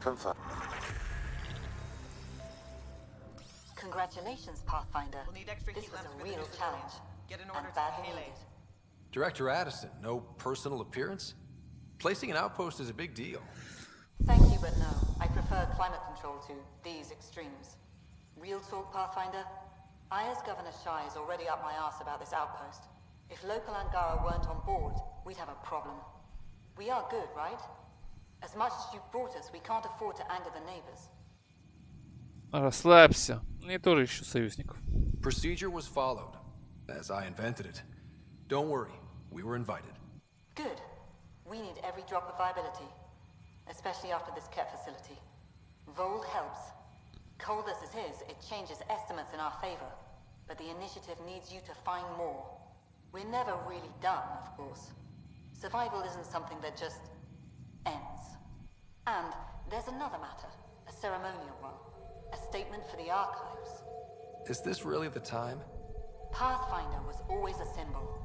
Confirm. Congratulations, Pathfinder. This was a real challenge. Get an order and to badly Pele. needed. Director Addison, no personal appearance? Placing an outpost is a big deal. Thank you, but no. I prefer climate control to these extremes. Real talk, Pathfinder? I, as Governor Shai, is already up my ass about this outpost. If local Angara weren't on board, we'd have a problem. We are good, right? As much as you've brought us, we can't afford to anger the neighbors. Расслабься. Мне тоже ищу союзников. Procedure was followed, as I invented it. Don't worry, we were invited. Good. We need every drop of viability, especially after this Ket facility. Vold helps. Cold as it is, it changes estimates in our favor, but the initiative needs you to find more. We're never really done, of course. Survival isn't something that just ends. And there's another matter, a ceremonial one. A statement for the archives. Is this really the time? Pathfinder was always a symbol.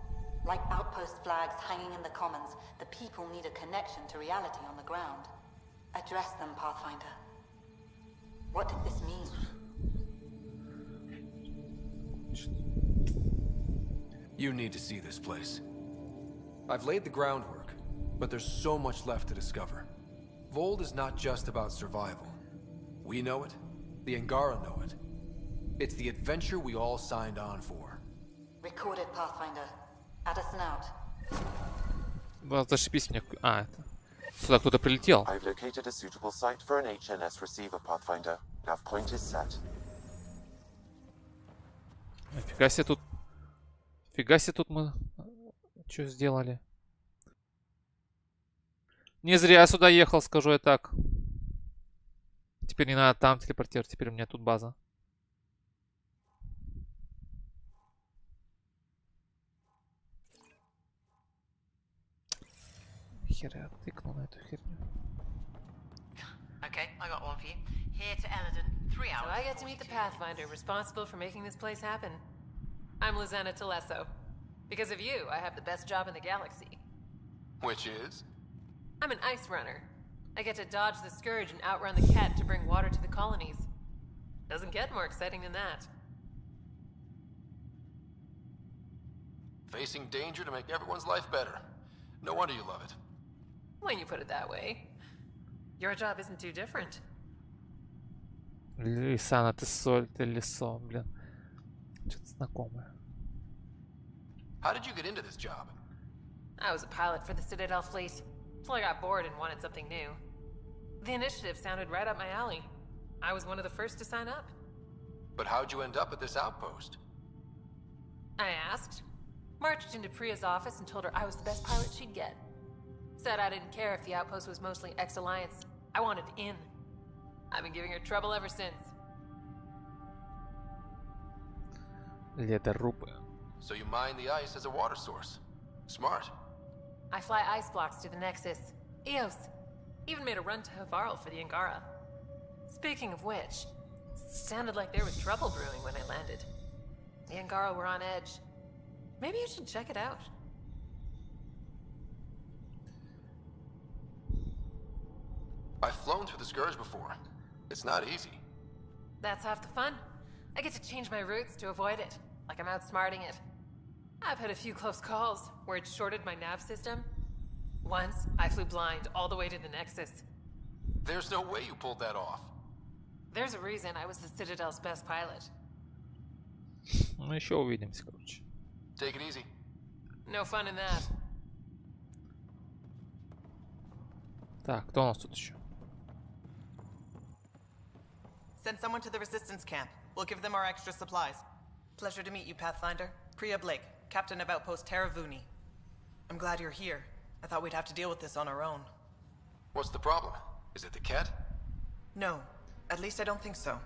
Like outpost flags hanging in the commons, the people need a connection to reality on the ground. Address them, Pathfinder. What did this mean? You need to see this place. I've laid the groundwork, but there's so much left to discover. Vold is not just about survival. We know it. The Angara know it. It's the adventure we all signed on for. Recorded, Pathfinder. Addison out. Зашибись мне. А, это. Сюда кто-то прилетел. I've located a suitable site for an HNS receiver, Pathfinder. Nav point is set. Фига себе тут. Фига себе тут мы. Что сделали? Не зря сюда ехал, скажу я так. Теперь не надо там телепортировать, теперь у меня тут база. Хер я тыкнул на эту херню. Okay, I got one for you. Here to Eladon, 3 hours. So I get to meet the Pathfinder responsible for making this place happen. I'm Lizana Telesso. Because of you, I have the best job in the galaxy. Which is? I'm an ice runner. I get to dodge the Scourge and outrun the Ket to bring water to the colonies. Doesn't get more exciting than that. Facing danger to make everyone's life better. No wonder you love it. When you put it that way. Your job isn't too different. Лисана, ты соль, ты лесо, блин. Что-то знакомое. How did you get into this job? I was a pilot for the Citadel fleet. Until I got bored and wanted something new. The initiative sounded right up my alley. I was one of the first to sign up. But how'd you end up at this outpost? I asked. Marched into Priya's office and told her I was the best pilot she'd get. Said I didn't care if the outpost was mostly ex-Alliance. I wanted in. I've been giving her trouble ever since. Ледорубы. So you mine the ice as a water source. Smart. I fly ice blocks to the Nexus. Eos. Even made a run to Havarl for the Angara. Speaking of which, sounded like there was trouble brewing when I landed. The Angara were on edge. Maybe you should check it out. I've flown through the Scourge before. It's not easy. That's half the fun. I get to change my routes to avoid it, like I'm outsmarting it. I've had a few close calls where it shorted my nav system. Once, I flew blind all the way to the Nexus. There's no way you pulled that off. There's a reason I was the Citadel's best pilot. Ну еще увидимся, короче. Take it easy. No fun in that. Так, кто у нас тут еще? Send someone to the resistance camp. We'll give them our extra supplies. Pleasure to meet you, Pathfinder. Priya Blake, captain of Outpost Taravuni. I'm glad you're here. I thought we'd have to deal with this on our own. What's the problem? Is it the Ket? No. At least I don't think so.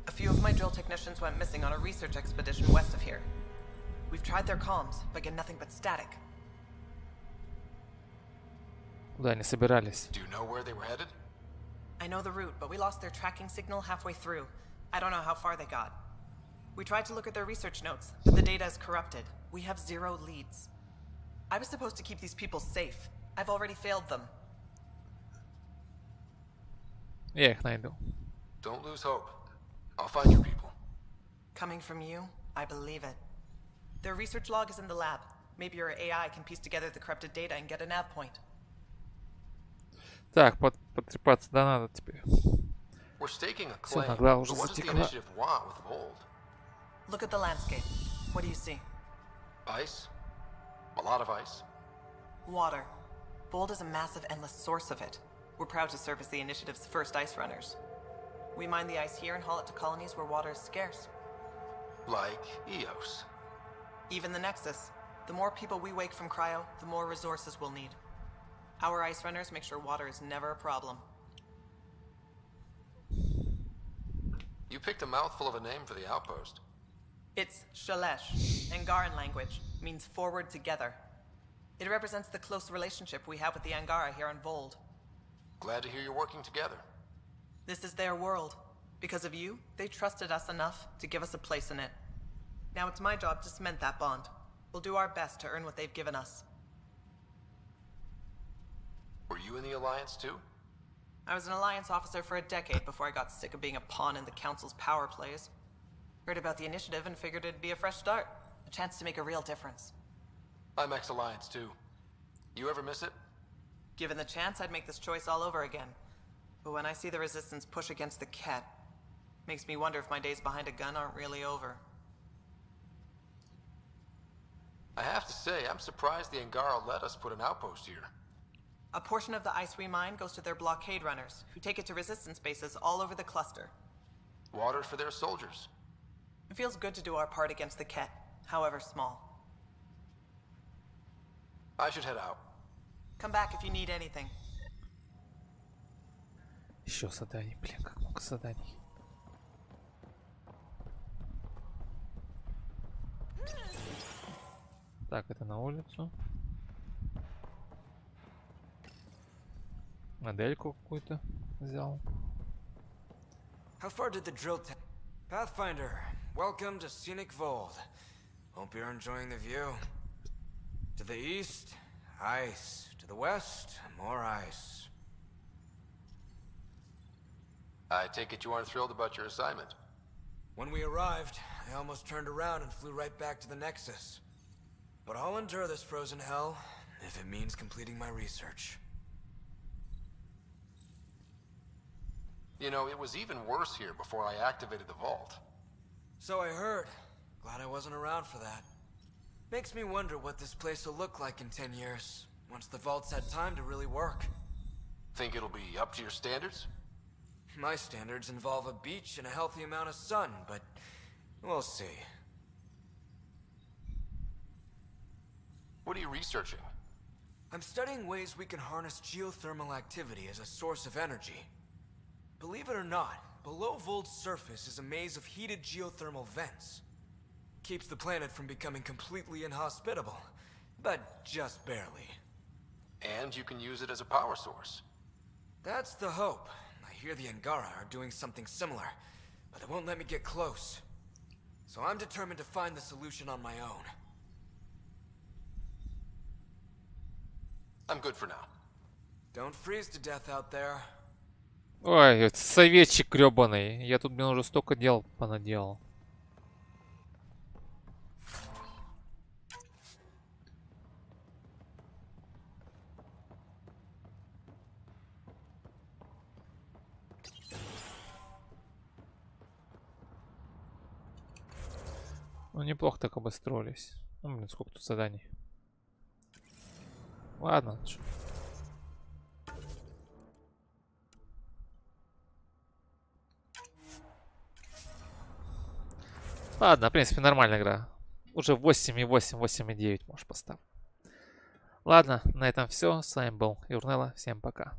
A few of my drill technicians went missing on a research expedition west of here. We've tried their comms, but get nothing but static. Куда они собирались? Do you know where they were headed? I know the route, but we lost their tracking signal halfway through. I don't know how far they got. We tried to look at their research notes, but the data is corrupted. We have 0 leads. I was supposed to keep these people safe. I've already failed them. Я их найду. Don't lose hope. I'll find your people. Coming from you, I believe it. Their research log is in the lab. Maybe your AI can piece together the corrupted data and get a nav point. Так, потрепаться да надо теперь. We're staking a Все, claim. нагла уже But what does the затекла. initiative want with Vold? Look at the landscape. What do you see? Ice? A lot of ice? Water. Vold is a massive, endless source of it. We're proud to serve as the initiative's first ice runners. We mine the ice here and haul it to colonies where water is scarce. Like Eos. Even the Nexus. The more people we wake from cryo, the more resources we'll need. Our ice runners make sure water is never a problem. You picked a mouthful of a name for the outpost. It's Shalesh. Angaran language means forward together. It represents the close relationship we have with the Angara here on Vold. Glad to hear you're working together. This is their world. Because of you, they trusted us enough to give us a place in it. Now it's my job to cement that bond. We'll do our best to earn what they've given us. Were you in the Alliance too? I was an Alliance officer for a decade before I got sick of being a pawn in the Council's power plays. Heard about the initiative and figured it'd be a fresh start. A chance to make a real difference. I'm ex-Alliance too. You ever miss it? Given the chance, I'd make this choice all over again. But when I see the Resistance push against the Ket, makes me wonder if my days behind a gun aren't really over. I have to say, I'm surprised the Angara let us put an outpost here. A portion of the ice we mine goes to their blockade runners, who take it to Resistance bases all over the cluster. Water for their soldiers. It feels good to do our part against the Ket, however small. I should head out. Come back if you need anything. Еще заданий, блин, как много заданий. Так, это на улицу. Модельку какую-то взял. How far did the drill take? Pathfinder, welcome to scenic Vold. Hope you're enjoying the view. To the east, ice. To the west, more ice. I take it you aren't thrilled about your assignment. When we arrived, I almost turned around and flew right back to the Nexus. But I'll endure this frozen hell if it means completing my research. You know, it was even worse here before I activated the vault. So I heard. Glad I wasn't around for that. Makes me wonder what this place will look like in 10 years, once the vault's had time to really work. Think it'll be up to your standards? My standards involve a beach and a healthy amount of sun, but we'll see. What are you researching? I'm studying ways we can harness geothermal activity as a source of energy. Believe it or not, below Vold's surface is a maze of heated geothermal vents. Keeps the planet from becoming completely inhospitable, but just barely. And you can use it as a power source. That's the hope. I hear the Angara are doing something similar, but they won't let me get close. So I'm determined to find the solution on my own. I'm good for now. Don't freeze to death out there. Ой, советчик грёбаный. Я тут, блин, уже столько дел понаделал. Ну, неплохо так обостроились. Ну, блин, сколько тут заданий. Ладно. Ладно, в принципе, нормальная игра. Уже 8,8, 8,9 можешь поставить. Ладно, на этом все. С вами был Юрнело. Всем пока.